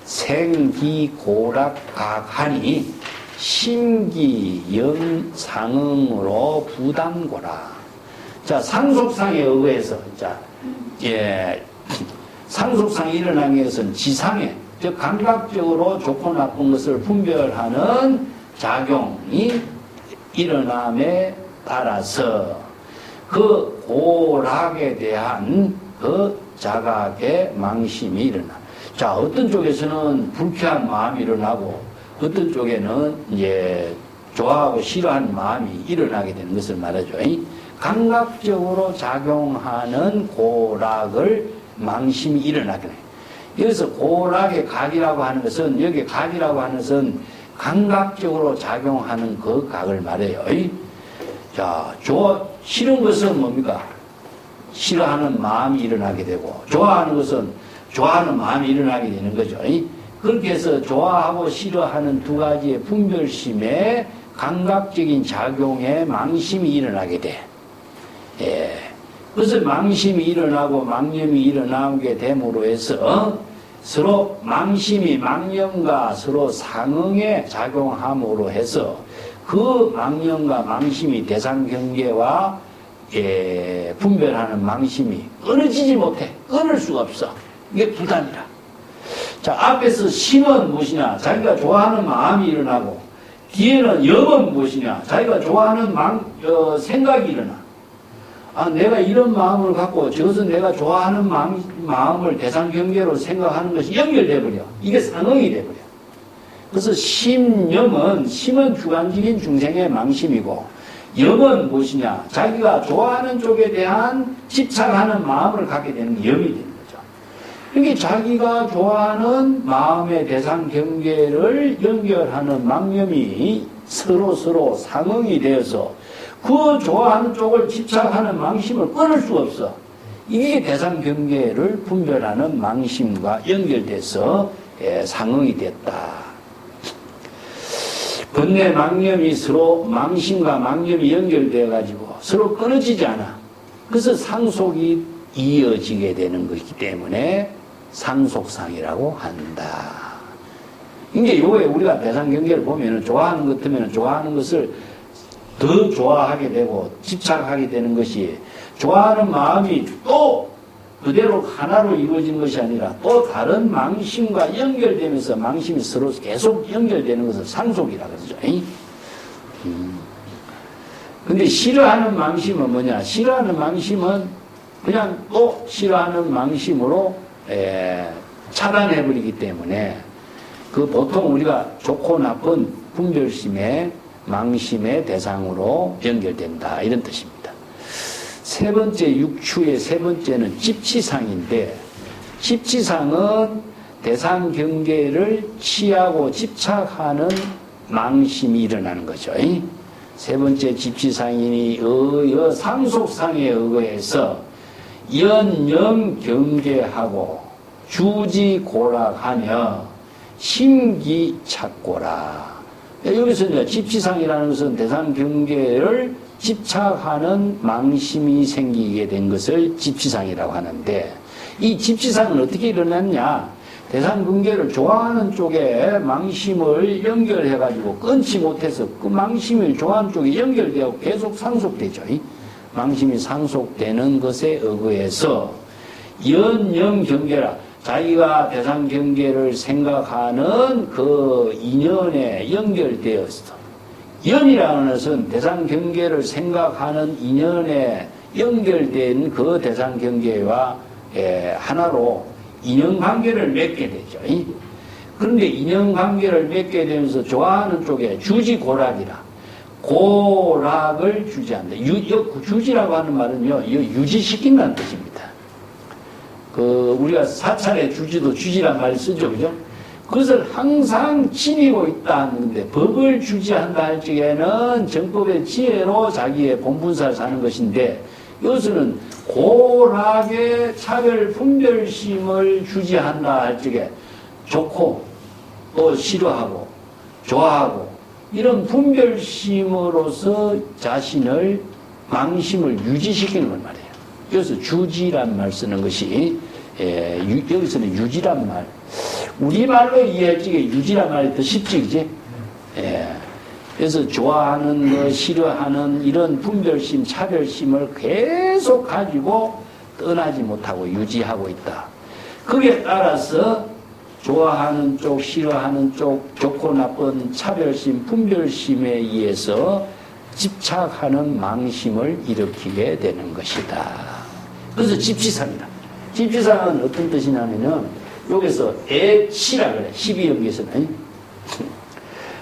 생기고락각하니 심기영상응으로 부담고라. 자, 상속상에 의거해서, 상속상이 일어나기 위해서는 지상에, 즉 감각적으로 좋고 나쁜 것을 분별하는 작용이 일어남에 따라서 그 고락에 대한 그 자각의 망심이 일어나. 자, 어떤 쪽에서는 불쾌한 마음이 일어나고, 어떤 쪽에는 이제 좋아하고 싫어하는 마음이 일어나게 되는 것을 말하죠. 감각적으로 작용하는 고락을 망심이 일어나게 돼요. 여기서 고락의 각이라고 하는 것은, 여기 각이라고 하는 것은 감각적으로 작용하는 그 각을 말해요. 자, 싫은 것은 뭡니까? 싫어하는 마음이 일어나게 되고, 좋아하는 것은 좋아하는 마음이 일어나게 되는 거죠. 그렇게 해서 좋아하고 싫어하는 두 가지의 분별심에 감각적인 작용에 망심이 일어나게 돼. 그래서 망심이 일어나고 망념이 일어나게 됨으로 해서 서로 망심이 망념과 서로 상응에 작용함으로 해서 그 망념과 망심이 대상 경계와 분별하는 망심이 끊어지지 못해. 끊을 수가 없어. 이게 부담이라. 자, 앞에서 심은 무엇이냐? 자기가 좋아하는 마음이 일어나고, 뒤에는 염은 무엇이냐? 자기가 좋아하는 생각이 일어나. 아, 내가 이런 마음을 갖고 저것은 내가 좋아하는 마음을 대상 경계로 생각하는 것이 연결돼버려. 이게 상응이 돼버려. 그래서 심은 주관적인 중생의 망심이고, 염은 무엇이냐? 자기가 좋아하는 쪽에 대한 집착하는 마음을 갖게 되는 염이 되는 거죠. 이게 자기가 좋아하는 마음의 대상 경계를 연결하는 망념이 서로 상응이 되어서 그 좋아하는 쪽을 집착하는 망심을 끊을 수 없어. 이게 대상 경계를 분별하는 망심과 연결돼서 상응이 됐다. 번뇌 망념이 서로 망심과 망념이 연결되어 가지고 서로 끊어지지 않아. 그래서 상속이 이어지게 되는 것이기 때문에 상속상이라고 한다. 이게 요에 우리가 대상경계를 보면은 좋아하는 것 같으면 좋아하는 것을 더 좋아하게 되고 집착하게 되는 것이 좋아하는 마음이 또 그대로 하나로 이루어지는 것이 아니라 또 다른 망심과 연결되면서 망심이 서로 계속 연결되는 것을 상속이라고 그러죠. 근데 싫어하는 망심은 뭐냐? 싫어하는 망심은 그냥 또 싫어하는 망심으로 차단해버리기 때문에 그 보통 우리가 좋고 나쁜 분별심의 망심의 대상으로 연결된다 이런 뜻입니다. 세 번째 육추의 세 번째는 집치상인데 집치상은 대상 경계를 취하고 집착하는 망심이 일어나는 거죠. 세 번째 집치상인이 상속상에 의거해서 연영 경계하고 주지고락하며 심기착고라. 여기서 이제 집치상이라는 것은 대상 경계를 집착하는 망심이 생기게 된 것을 집치상이라고 하는데 이 집치상은 어떻게 일어났냐? 대상 경계를 좋아하는 쪽에 망심을 연결해가지고 끊지 못해서 그 망심을 좋아하는 쪽에 연결되어 계속 상속되죠. 망심이 상속되는 것에 의거해서 연영 경계라. 자기가 대상 경계를 생각하는 그 인연에 연결되었어. 연이라는 것은 대상 경계를 생각하는 인연에 연결된 그 대상 경계와 하나로 인연관계를 맺게 되죠. 그런데 인연관계를 맺게 되면서 좋아하는 쪽에 주지고락이라. 고락을 주지한다. 주지라고 하는 말은요, 유지시킨다는 뜻입니다. 우리가 사찰에 주지도 주지란 말을 쓰죠, 그죠? 그것을 항상 지니고 있다 하는데, 법을 주지한다 할 적에는 정법의 지혜로 자기의 본분사를 사는 것인데, 이것은 고락의 차별 분별심을 주지한다 할 적에 좋고, 또 싫어하고, 좋아하고, 이런 분별심으로서 자신을, 망심을 유지시키는 걸 말이에요. 여기서 주지란 말 쓰는 것이, 여기서는 유지란 말. 우리말로 이해할 적에 유지란 말이 더 쉽지, 그지? 그래서 좋아하는 거, 싫어하는 이런 분별심, 차별심을 계속 가지고 떠나지 못하고 유지하고 있다. 그에 따라서 좋아하는 쪽, 싫어하는 쪽, 좋고 나쁜 차별심, 분별심에 의해서 집착하는 망심을 일으키게 되는 것이다. 그래서 집치상이다. 집치상은 어떤 뜻이냐면은 여기서 애치라 그래. 12연기에서는.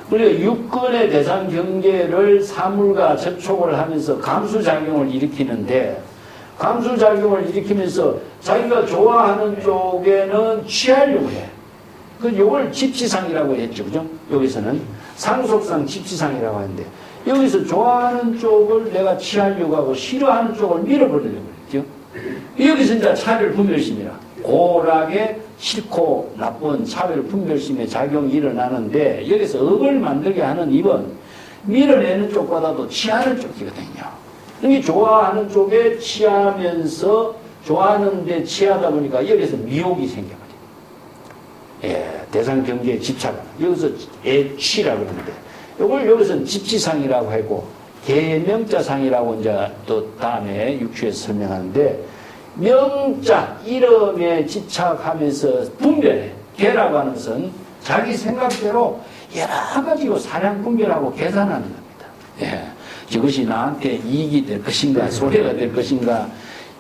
그리고 육근의 대상 경계를 사물과 접촉을 하면서 감수작용을 일으키는데, 감수작용을 일으키면서 자기가 좋아하는 쪽에는 취하려고 해. 요걸 집치상이라고 했죠. 그죠? 여기서는 상속상 집치상이라고 하는데, 여기서 좋아하는 쪽을 내가 취하려고 하고 싫어하는 쪽을 밀어버리려고 했죠. 여기서 이제 차별 분별심이라. 고락의 싫고 나쁜 차별 분별심의 작용이 일어나는데, 여기서 업을 만들게 하는 입은 밀어내는 쪽보다도 취하는 쪽이거든요. 그러니까 좋아하는 쪽에 취하면서 좋아하는 데 취하다 보니까 여기서 미혹이 생겨버려요. 대상 경계에 집착하는. 여기서 애취라고 그러는데, 이걸 여기서는 집치상이라고 하고, 계명자상이라고 이제 또 다음에 육추에서 설명하는데, 명자, 이름에 집착하면서 분별해. 계라고 하는 것은 자기 생각대로 여러 가지로 사량 분별하고 계산하는 겁니다. 이것이 나한테 이익이 될 것인가, 손해가 될 것인가.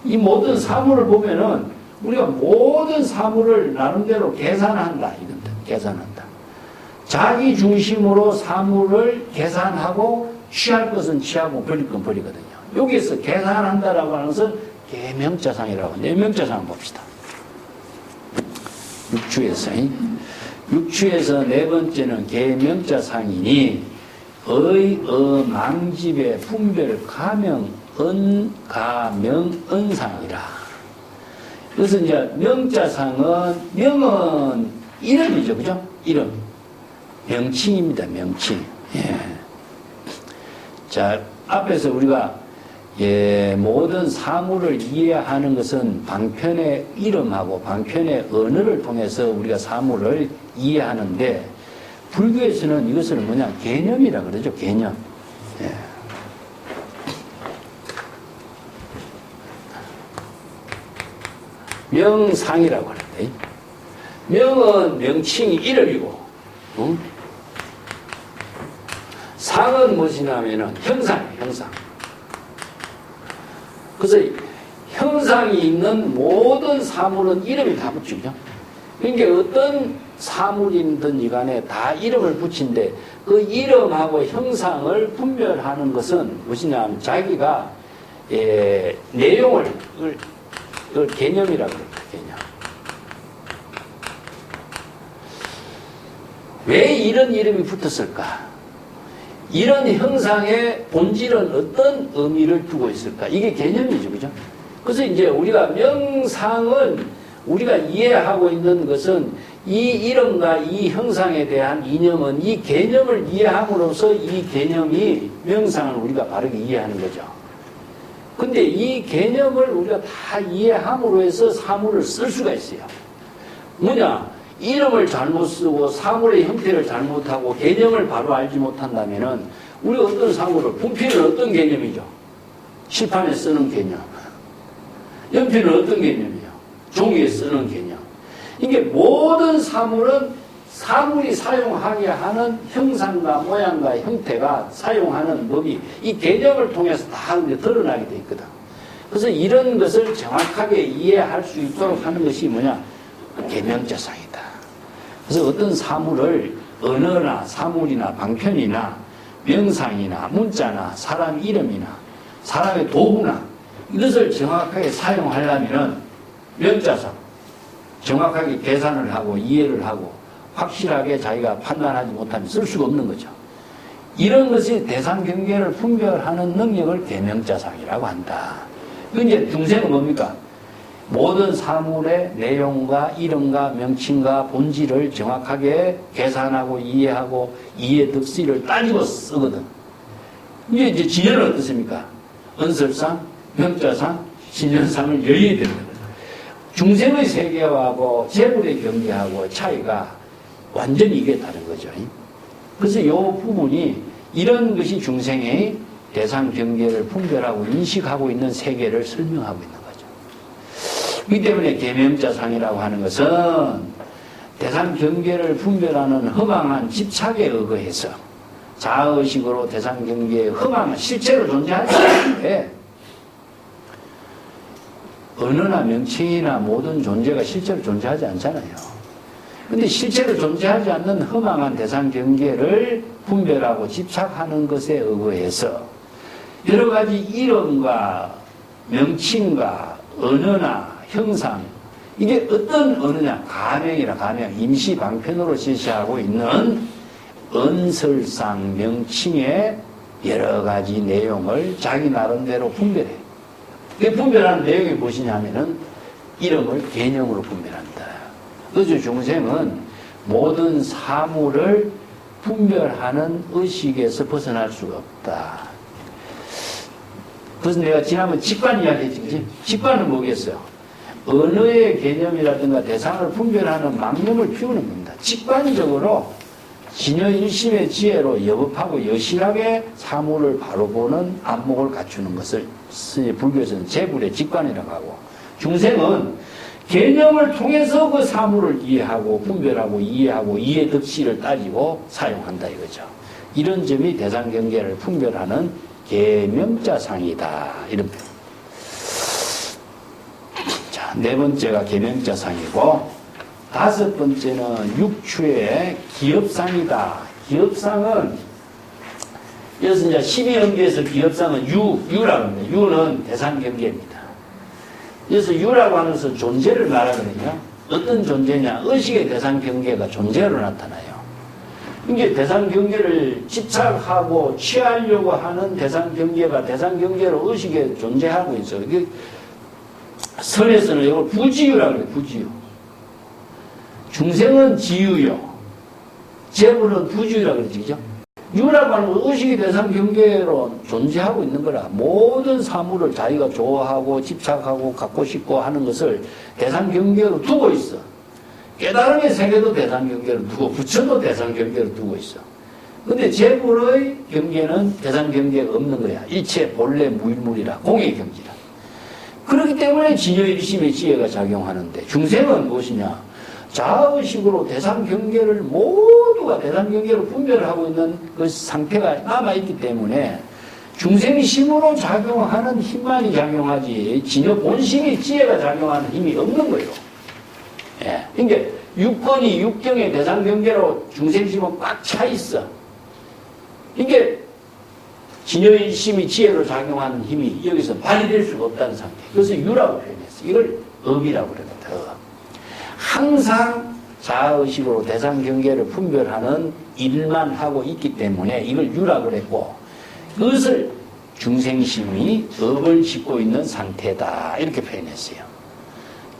이 모든 사물을 보면은 우리가 모든 사물을 나름대로 계산한다. 이건 계산한다. 자기 중심으로 사물을 계산하고 취할 것은 취하고 버릴 건 버리거든요. 여기서 계산한다라고 하는 것은 계명자상이라고 하는데, 명자상 봅시다. 육추에서 네 번째는 계명자상이니 망집의 분별 가명 가명언상이라. 그래서 이제 명은 이름이죠, 그죠? 이름. 명칭입니다, 명칭. 예. 자, 앞에서 우리가 모든 사물을 이해하는 것은 방편의 이름하고 방편의 언어를 통해서 우리가 사물을 이해하는데, 불교에서는 이것을 뭐냐, 개념이라 그러죠. 개념. 예. 명상이라고 하는데, 명은 명칭이 이름이고, 상은 무엇이냐면은 형상이에요, 형상. 그래서 형상이 있는 모든 사물은 이름이 다 붙이죠. 그러니까 어떤 사물이든지 간에 다 이름을 붙인데, 그 이름하고 형상을 분별하는 것은 무엇이냐면 자기가 내용을, 그걸 개념이라고 그럽니다. 개념. 왜 이런 이름이 붙었을까? 이런 형상의 본질은 어떤 의미를 두고 있을까? 이게 개념이죠, 그죠? 그래서 이제 우리가 명상은 우리가 이해하고 있는 것은 이 이름과 이 형상에 대한 이념은 이 개념을 이해함으로써 이 개념이 명상을 우리가 바르게 이해하는 거죠. 근데 이 개념을 우리가 다 이해함으로 해서 사물을 쓸 수가 있어요. 뭐냐? 이름을 잘못 쓰고 사물의 형태를 잘못하고 개념을 바로 알지 못한다면은 우리 어떤 사물을, 분필은 어떤 개념이죠? 칠판에 쓰는 개념. 연필은 어떤 개념이에요? 종이에 쓰는 개념. 이게 모든 사물은 사물이 사용하게 하는 형상과 모양과 형태가 사용하는 법이 이 개념을 통해서 다 드러나게 돼 있거든. 그래서 이런 것을 정확하게 이해할 수 있도록 하는 것이 뭐냐? 계명자상이다. 그래서 어떤 사물을 언어나 사물이나 방편이나 명상이나 문자나 사람 이름이나 사람의 도구나 이것을 정확하게 사용하려면 명자상, 정확하게 계산을 하고 이해를 하고 확실하게 자기가 판단하지 못하면 쓸 수가 없는 거죠. 이런 것이 대상 경계를 분별하는 능력을 계명자상이라고 한다. 이제 중생은 뭡니까? 모든 사물의 내용과 이름과 명칭과 본질을 정확하게 계산하고 이해하고 이해 득실을 따지고 쓰거든. 이제 진열은 어떻습니까? 은설상, 명자상, 신연상을 열어야 되는 거거든. 중생의 세계하고 재물의 경계하고 차이가 완전히 이게 다른 거죠. 그래서 이 부분이 이런 것이 중생의 대상 경계를 분별하고 인식하고 있는 세계를 설명하고 있는 거죠. 이 때문에 계명자상이라고 하는 것은 대상 경계를 분별하는 허망한 집착에 의거해서 자의식으로 대상 경계의 허망은 실제로 존재하지 않는데 언어나 명칭이나 모든 존재가 실제로 존재하지 않잖아요. 근데 실제로 존재하지 않는 허망한 대상 경계를 분별하고 집착하는 것에 의거해서 여러 가지 이름과 명칭과 언어나 형상, 이게 어떤 언어냐? 가명이라 가명, 임시 방편으로 제시하고 있는 언설상 명칭의 여러 가지 내용을 자기 나름대로 분별해. 그 분별하는 내용이 무엇이냐면은 이름을 개념으로 분별한다. 그래서 중생은 모든 사물을 분별하는 의식에서 벗어날 수가 없다. 그래서 내가 지난번 직관 이야기 했지. 직관은 뭐겠어요? 언어의 개념이라든가 대상을 분별하는 망념을 피우는 겁니다. 직관적으로 진여일심의 지혜로 여법하고 여실하게 사물을 바로 보는 안목을 갖추는 것을 불교에서는 재불의 직관이라고 하고, 중생은 개념을 통해서 그 사물을 이해하고 분별하고 이해하고 이해 득실을 따지고 사용한다 이거죠. 이런 점이 대상 경계를 분별하는 계명자상이다. 이런. 자, 네 번째가 계명자상이고, 다섯 번째는 육추의 기업상이다. 기업상은, 여기서 이제 12연계에서 기업상은 유라고 합니다. 유는 대상 경계입니다. 그래서 유라고 하는 것은 존재를 말하거든요. 어떤 존재냐? 의식의 대상 경계가 존재로 나타나요. 이게 대상 경계를 집착하고 취하려고 하는 대상 경계가 대상 경계로 의식에 존재하고 있어요. 이게 선에서는 이걸 부지유라고 그래요. 부지유. 중생은 지유요. 재물은 부지유라고 그러죠. 그죠? 유라고 하는 건 의식이 대상 경계로 존재하고 있는 거라. 모든 사물을 자기가 좋아하고 집착하고 갖고 싶고 하는 것을 대상 경계로 두고 있어. 깨달음의 세계도 대상 경계로 두고 부처도 대상 경계로 두고 있어. 근데 재물의 경계는 대상 경계가 없는 거야. 일체 본래 무일물이라 공의 경지라. 그렇기 때문에 진여일심의 지혜가 작용하는데 중생은 무엇이냐? 자의식으로 대상 경계를 모두가 대상 경계로 분별하고 있는 그 상태가 남아있기 때문에 중생이 심으로 작용하는 힘만이 작용하지 진여 본심의 지혜가 작용하는 힘이 없는 거예요. 예. 그러니까 육권이 육경의 대상 경계로 중생심은 꽉 차 있어. 그러니까 진여일심이 지혜로 작용하는 힘이 여기서 발휘될 수가 없다는 상태. 그래서 유라고 표현했어. 이걸 업이라고 그럽니다. 항상 자의식으로 대상 경계를 분별하는 일만 하고 있기 때문에 이걸 유라고 그랬고 그것을 중생심이 업을 짓고 있는 상태다. 이렇게 표현했어요.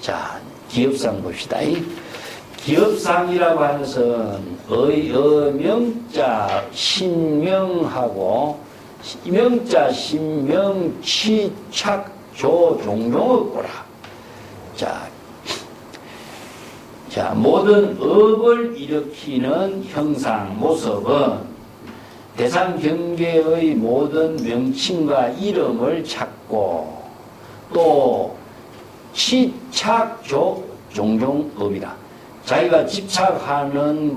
자, 기업상 봅시다. 기업상이라고 하는 것은 명자, 신명하고 명자, 신명, 취착, 조, 종종의 꼬라. 자, 모든 업을 일으키는 형상, 모습은 대상 경계의 모든 명칭과 이름을 찾고 또 취착, 조, 종종업이라. 자기가 집착하는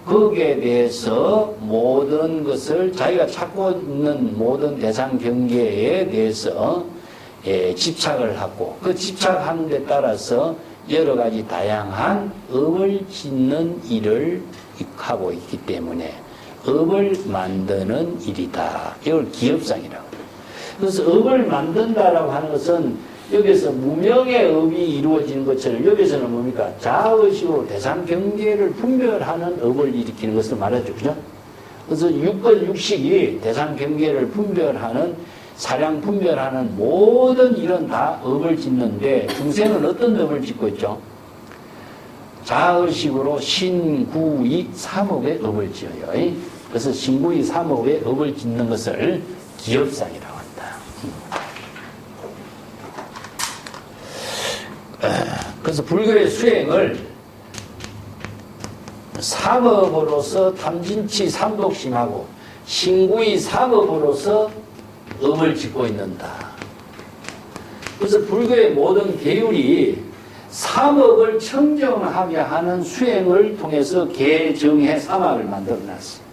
거기에 대해서 모든 것을 자기가 찾고 있는 모든 대상 경계에 대해서 집착을 하고 그 집착하는 데 따라서 여러 가지 다양한 업을 짓는 일을 하고 있기 때문에 업을 만드는 일이다. 이걸 기업상이라고 해요. 그래서 업을 만든다라고 하는 것은 여기서 무명의 업이 이루어지는 것처럼 여기서는 뭡니까? 자의식으로 대상 경계를 분별하는 업을 일으키는 것을 말하죠. 그죠? 그래서 육권 육식이 대상 경계를 분별하는 사량 분별하는 모든 일은 다 업을 짓는데 중생은 어떤 업을 짓고 있죠? 자의식으로 신구이 삼업의 업을 지어요. 그래서 신구이 삼업의 업을 짓는 것을 기업상이라고 한다. 그래서 불교의 수행을 삼업으로서 탐진치 삼독심하고 신구이 삼업으로서 업을 짓고 있는다. 그래서 불교의 모든 계율이 삼업을 청정하게 하는 수행을 통해서 개정해 삼학을 만들어놨어요.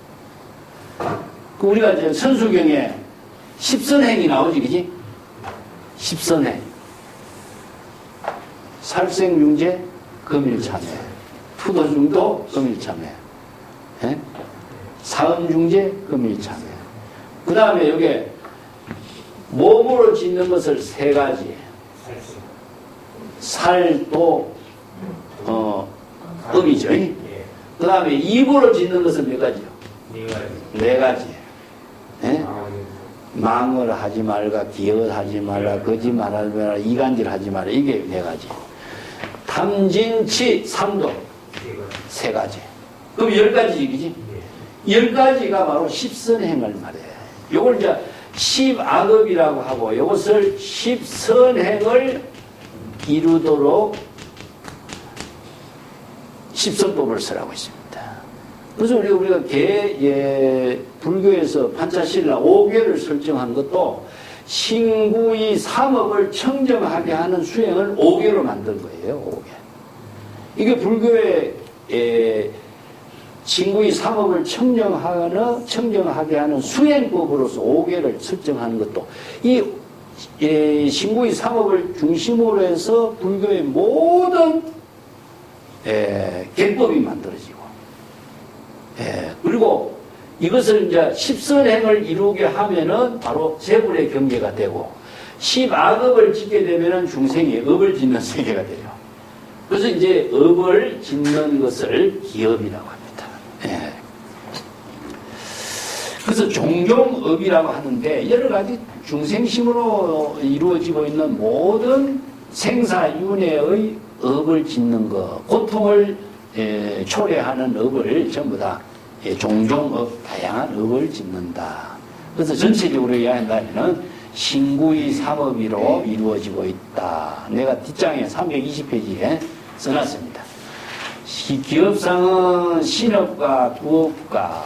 우리가 이제 선수경에 십선행이 나오지, 그지? 십선행. 살생융제, 금일참회. 투도중도, 금일참회. 사음중제, 금일참회. 그 다음에 여기에 몸으로 짓는 것을 세 가지. 살도, 음이죠. 그 다음에 입으로 짓는 것은 몇 가지요? 네 가지. 망을 하지 말라, 기엇하지 말라, 거짓말하지 말라, 이간질 하지 말라. 이게 네 가지. 탐진치, 삼도. 세 가지. 그럼 10가지, 그지? 10가지가 바로 십선행을 말해. 요걸 이제 십악업이라고 하고 이것을 십선행을 이루도록 십선법을 쓰라고 있습니다. 그래서 우리가 불교에서 판차실라 5개를 설정한 것도 신구이 삼업을 청정하게 하는 수행을 5개로 만든 거예요. 5개. 이게 불교의 신구이 삼업을 청정하게 하는 수행법으로서 5개를 설정하는 것도 이 신구이 삼업을 중심으로 해서 불교의 모든 계법이 만들어지고 그리고 이것을 이제 십선행을 이루게 하면은 바로 재불의 경계가 되고 십악업을 짓게 되면은 중생이 업을 짓는 세계가 돼요. 그래서 이제 업을 짓는 것을 기업이라고 합니다. 그래서 종종업이라고 하는데 여러 가지 중생심으로 이루어지고 있는 모든 생사윤회의 업을 짓는 것, 고통을 초래하는 업을 전부 다 종종 다양한 업을 짓는다. 그래서 전체적으로 이야기한다면 신구의 삼업위로 이루어지고 있다. 내가 뒷장에 320페이지에 써놨습니다. 기업상은 신업과 부업과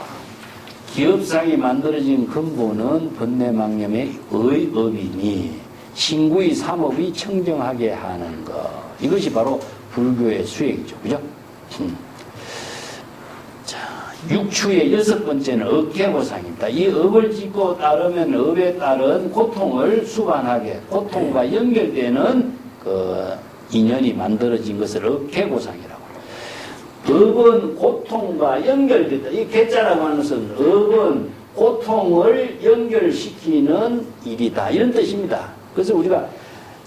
기업상이 만들어진 근본은 번뇌망념의 의업이니 신구의 삼업이 청정하게 하는 것. 이것이 바로 불교의 수행이죠. 그죠? 자, 육추의 6번째는 업계보상입니다. 이 업을 짓고 따르면 업에 따른 고통을 수반하게, 고통과 연결되는 그 인연이 만들어진 것을 업계보상이라고. 업은 고통과 연결된다. 이 계자라고 하는 것은 업은 고통을 연결시키는 일이다. 이런 뜻입니다. 그래서 우리가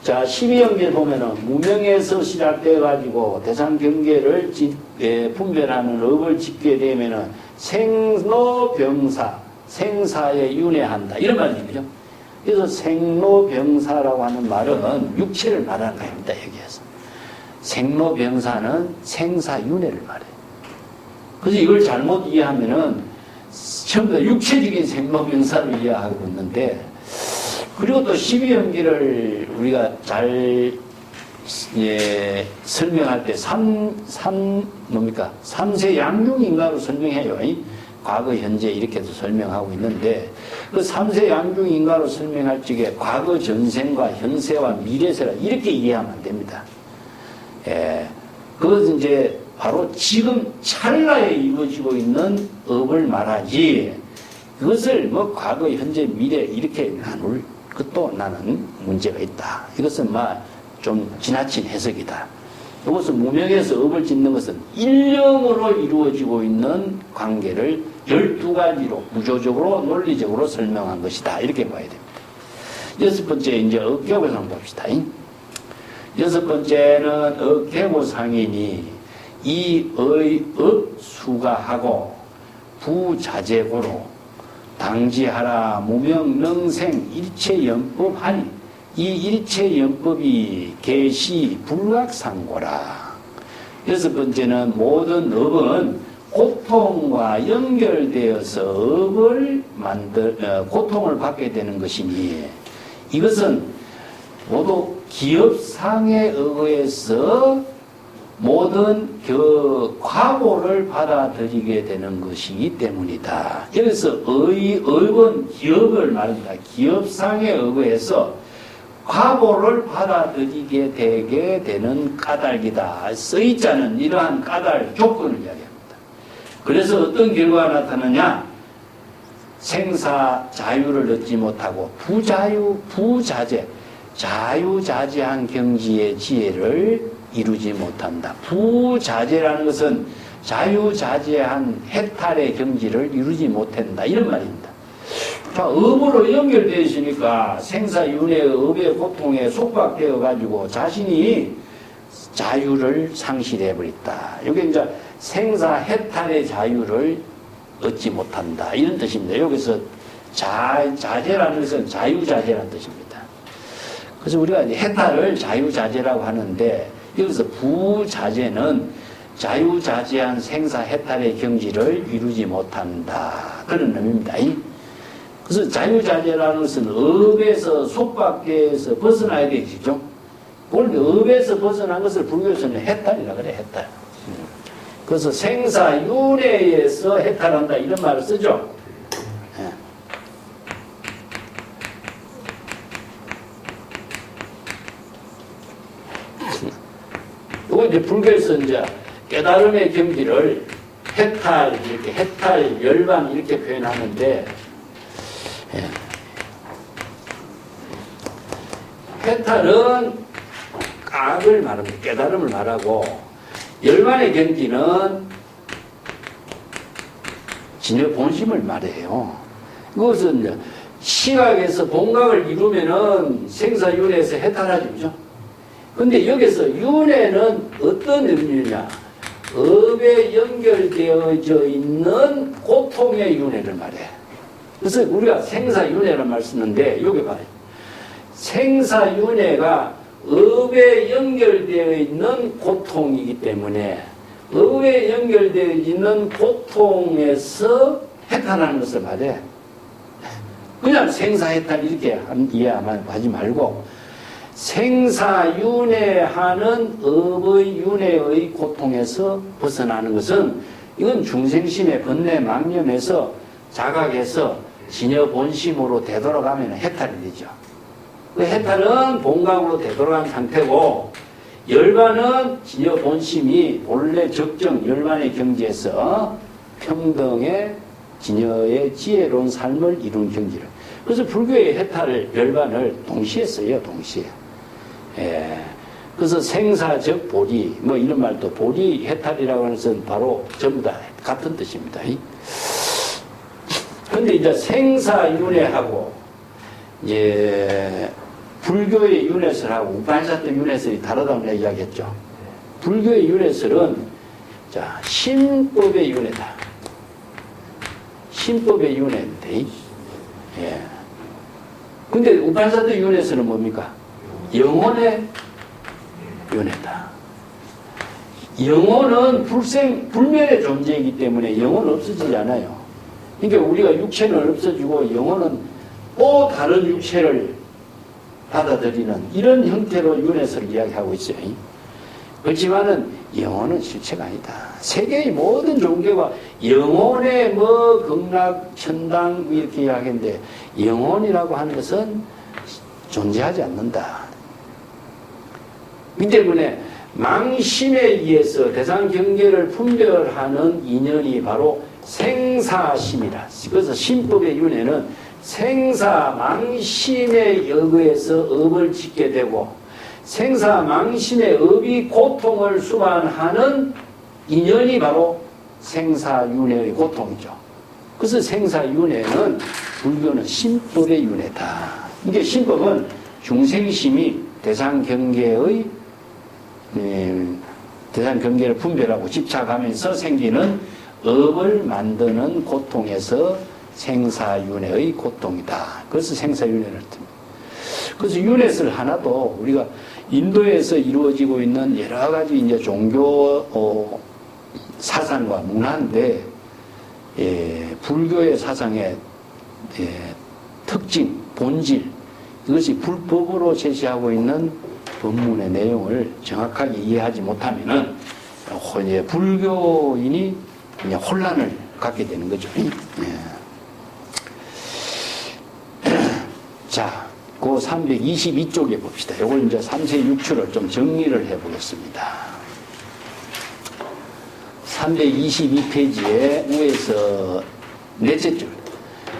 자, 12연계 보면은 무명에서 시작돼가지고 대상경계를 분별하는 업을 짓게 되면은 생로병사, 생사에 윤회한다. 이런 말이죠. 그래서 생로병사라고 하는 말은 육체를 말하는 겁니다. 여기에서. 생로병사는 생사윤회를 말해요. 그래서 이걸 잘못 이해하면은 전부 다 육체적인 생로병사를 이해하고 있는데, 그리고 또 12연기를 우리가 잘 설명할 때 뭡니까? 3세 양중인가로 설명해요. 과거, 현재 이렇게도 설명하고 있는데, 그 3세 양중인가로 설명할 적에 과거 전생과 현세와 미래세라 이렇게 이해하면 안 됩니다. 그것은 이제 바로 지금 찰나에 이루어지고 있는 업을 말하지, 그것을 뭐 과거, 현재, 미래 이렇게 나눌 것도 나는 문제가 있다. 이것은 좀 지나친 해석이다. 이것은 무명에서 업을 짓는 것은 일념으로 이루어지고 있는 관계를 12가지로 구조적으로 논리적으로 설명한 것이다. 이렇게 봐야 됩니다. 6번째 이제 업계보상 봅시다. 6번째는 업계보상이니 이의 업수가하고 부자재고로 당지하라 무명능생 일체연법하니 이 일체연법이 개시 불각상고라. 6번째는 모든 업은 고통과 연결되어서 업을 고통을 받게 되는 것이니 이것은 모두 기업상에 의해서 모든 그 과보를 받아들이게 되는 것이기 때문이다. 여기서 업은 기업을 말합니다. 기업상에 의해서 과보를 받아들이게 되게 되는 까닭이다. 쓰이자는 이러한 까닭 조건을 이야기합니다. 그래서 어떤 결과가 나타나냐? 생사 자유를 얻지 못하고 부자재, 자유자재한 경지의 지혜를 이루지 못한다. 부자재라는 것은 자유자재한 해탈의 경지를 이루지 못한다. 이런 말입니다. 자, 업으로 연결되어 있으니까 생사윤회의 업의 고통에 속박되어 가지고 자신이 자유를 상실해버렸다. 이게 이제 생사해탈의 자유를 얻지 못한다. 이런 뜻입니다. 여기서 자재라는 것은 자유자재라는 뜻입니다. 그래서 우리가 해탈을 자유자재라고 하는데 여기서 부자재는 자유자재한 생사해탈의 경지를 이루지 못한다. 그런 의미입니다. 그래서 자유자재라는 것은 업에서 속박에서 벗어나야 되죠. 원래 업에서 벗어난 것을 불교에서는 해탈이라 그래, 해탈. 그래서 생사윤회에서 해탈한다 이런 말을 쓰죠. 이거 이제 불교에서 이제 깨달음의 경지를 해탈, 이렇게 해탈, 열반 이렇게 표현하는데, 해탈은 깍을 말합니다. 깨달음을 말하고, 열반의 경지는 진여 본심을 말해요. 이것은 이제 시각에서 본각을 이루면은 생사윤회에서 해탈하죠. 그죠? 근데 여기서 윤회는 어떤 의미냐? 업에 연결되어져 있는 고통의 윤회를 말해. 그래서 우리가 생사윤회를 말 쓰는데, 여기 봐요. 생사윤회가 업에 연결되어 있는 고통이기 때문에 업에 연결되어 있는 고통에서 해탈하는 것을 말해. 그냥 생사해탈 이렇게 이해만 하지 말고 생사윤회하는 업의 윤회의 고통에서 벗어나는 것은 이건 중생심의 번뇌 망념에서 자각해서 진여 본심으로 되돌아가면 해탈이 되죠. 그 해탈은 본강으로 되돌아간 상태고 열반은 진여 본심이 본래 적정 열반의 경지에서 평등의 진여의 지혜로운 삶을 이룬 경지를. 그래서 불교의 해탈을 열반을 동시에 써요. 동시에. 예. 그래서 생사적 보리 뭐 이런 말도 보리 해탈이라고 하는 것은 바로 전부 다 같은 뜻입니다. 그런데 이제 생사윤회하고 이제 불교의 윤회설하고 우파니사트 윤회설이 다르다고 이야기했죠. 불교의 윤회설은 자 신법의 윤회다. 신법의 윤회인데, 예. 근데 우파니사트 윤회설은 뭡니까? 영혼의 윤회다. 영혼은 불멸의 존재이기 때문에 영혼은 없어지지 않아요. 그러니까 우리가 육체는 없어지고 영혼은 또 다른 육체를 받아들이는 이런 형태로 윤회설을 이야기하고 있어요. 그렇지만은 영혼은 실체가 아니다. 세계의 모든 종교가 영혼의 뭐 극락, 천당 이렇게 이야기하는데 영혼이라고 하는 것은 존재하지 않는다. 이 때문에 망심에 의해서 대상경계를 분별하는 인연이 바로 생사심이라. 그래서 신법의 윤회는 생사망심에 의해서 업을 짓게 되고 생사망심의 업이 고통을 수반하는 인연이 바로 생사윤회의 고통이죠. 그래서 생사윤회는 불교는 신법의 윤회다. 이게 신법은 중생심이 대상경계의 대상경계를 분별하고 집착하면서 생기는 업을 만드는 고통에서 생사윤회의 고통이다. 그래서 생사윤회를 듭니다. 그래서 윤회설 하나도 우리가 인도에서 이루어지고 있는 여러 가지 이제 종교 사상과 문화인데 불교의 사상의 특징, 본질 이것이 불법으로 제시하고 있는 법문의 내용을 정확하게 이해하지 못하면은 불교인이 혼란을 갖게 되는 거죠. 자, 그 322쪽에 봅시다. 이걸 이제 3세 6추를 좀 정리를 해보겠습니다. 322페이지에 위에서 넷째 줄.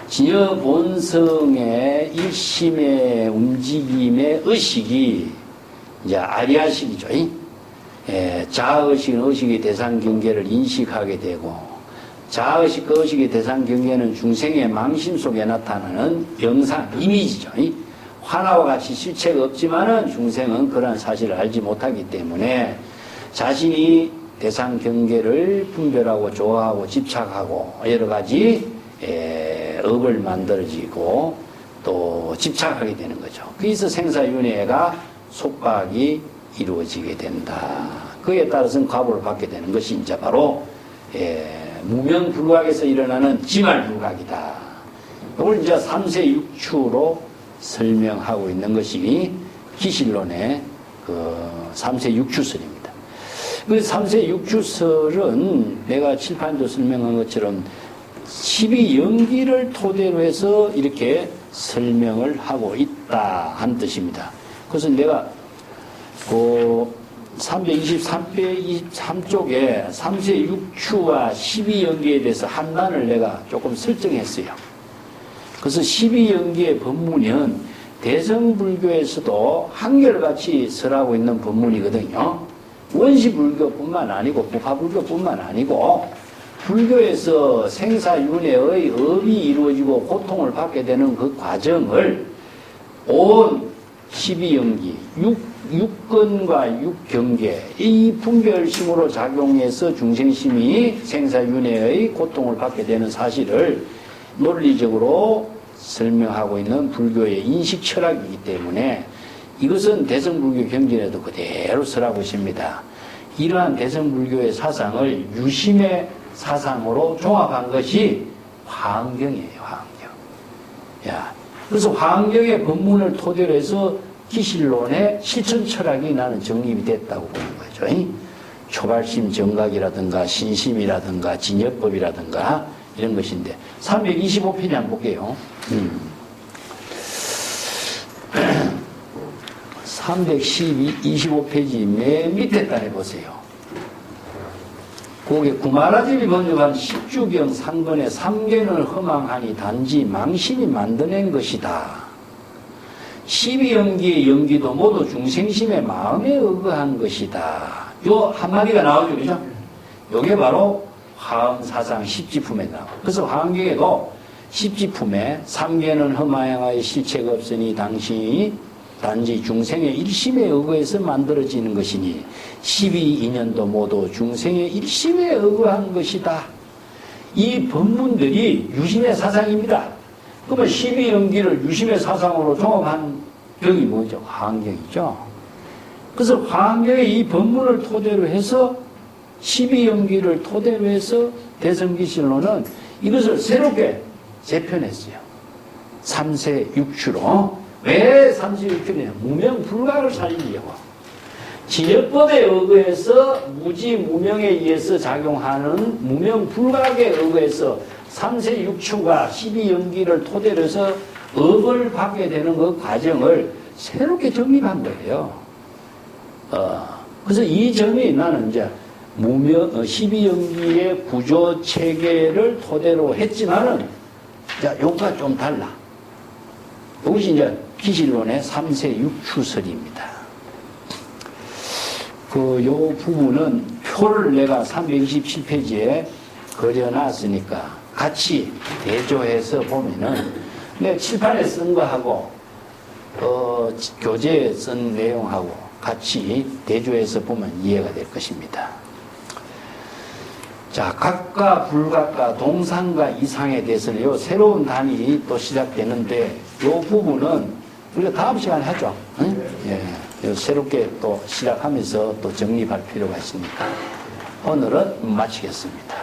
진여 본성의 일심의 움직임의 의식이 이제 아리아식이죠. 자아의식은 의식의 대상 경계를 인식하게 되고 자아의식, 의식의 대상 경계는 중생의 망심 속에 나타나는 영상, 이미지죠. 화나와 같이 실체가 없지만은 중생은 그러한 사실을 알지 못하기 때문에 자신이 대상 경계를 분별하고 좋아하고 집착하고 여러 가지 업을 만들어지고 또 집착하게 되는 거죠. 그래서 생사윤회가 속박이 이루어지게 된다. 그에 따라서는 과보를 받게 되는 것이 이제 바로 무명불각에서 일어나는 지말불각이다. 이걸 이제 3세 6추로 설명하고 있는 것이 기실론의 그 3세 6추설입니다. 그 3세 6추설은 내가 칠판도 설명한 것처럼 12연기를 토대로 해서 이렇게 설명을 하고 있다 한 뜻입니다. 그래서 내가 그 323페이지 23쪽에 3세 6추와 12연기에 대해서 한단을 내가 조금 설정했어요. 그래서 12연기의 법문은 대성불교에서도 한결같이 설하고 있는 법문이거든요. 원시불교뿐만 아니고 부파불교뿐만 아니고 불교에서 생사윤회의 업이 이루어지고 고통을 받게 되는 그 과정을 온 12연기, 6근과 6경계 이 분별심으로 작용해서 중생심이 생사윤회의 고통을 받게 되는 사실을 논리적으로 설명하고 있는 불교의 인식 철학이기 때문에 이것은 대성불교 경전에도 그대로 설하고 있습니다. 이러한 대승불교의 사상을 유심의 사상으로 종합한 것이 화엄경이에요. 화엄경. 야, 그래서 화엄경의 법문을 토대로 해서 기실론의 실천 철학이 나는 정립이 됐다고 보는 거죠. 초발심 정각이라든가 신심이라든가 진여법이라든가 이런 것인데 325페이지 한번 볼게요. 325페이지 맨 밑에 단에 보세요. 거기에 구마라집이 번역한 십주경 상건의 삼견을 허망하니 단지 망신이 만들어낸 것이다. 12연기의 연기도 모두 중생심의 마음에 의거한 것이다. 요 한마디가 나오죠, 그죠? 요게 바로 화엄사상 십지품에 나와요. 그래서 화엄경에도 십지품에 삼견은 허망하여 실체가 없으니 당신이 단지 중생의 일심에 의거해서 만들어지는 것이니 12인연도 모두 중생의 일심에 의거한 것이다. 이 법문들이 유심의 사상입니다. 그러면 12연기를 유심의 사상으로 종합한 경이 뭐죠? 화엄경이죠. 그래서 화엄경의 이 법문을 토대로 해서 12연기를 토대로 해서 대성기실론은 이것을 새롭게 재편했어요. 3세 6추로. 왜 3세 6추냐? 무명불각을 살리려고. 진여법에 의거해서 무지 무명에 의해서 작용하는 무명불각에 의거해서 3세 6추가 12연기를 토대로 해서 업을 받게 되는 그 과정을 새롭게 정립한 거예요. 그래서 이 점이 나는 이제 12연기의 구조 체계를 토대로 했지만은, 자, 요가 좀 달라. 이것이 이제 기실론의 3세 6추설입니다. 요 부분은 표를 내가 327페이지에 그려놨으니까 같이 대조해서 보면은 내가 칠판에 쓴 거하고 교재에 쓴 내용하고 같이 대조해서 보면 이해가 될 것입니다. 자, 각과 불각과 동상과 이상에 대해서는 요 새로운 단위 또 시작되는데 요 부분은 우리가 다음 시간에 하죠. 응? 예, 새롭게 또 시작하면서 또 정립할 필요가 있으니까 오늘은 마치겠습니다.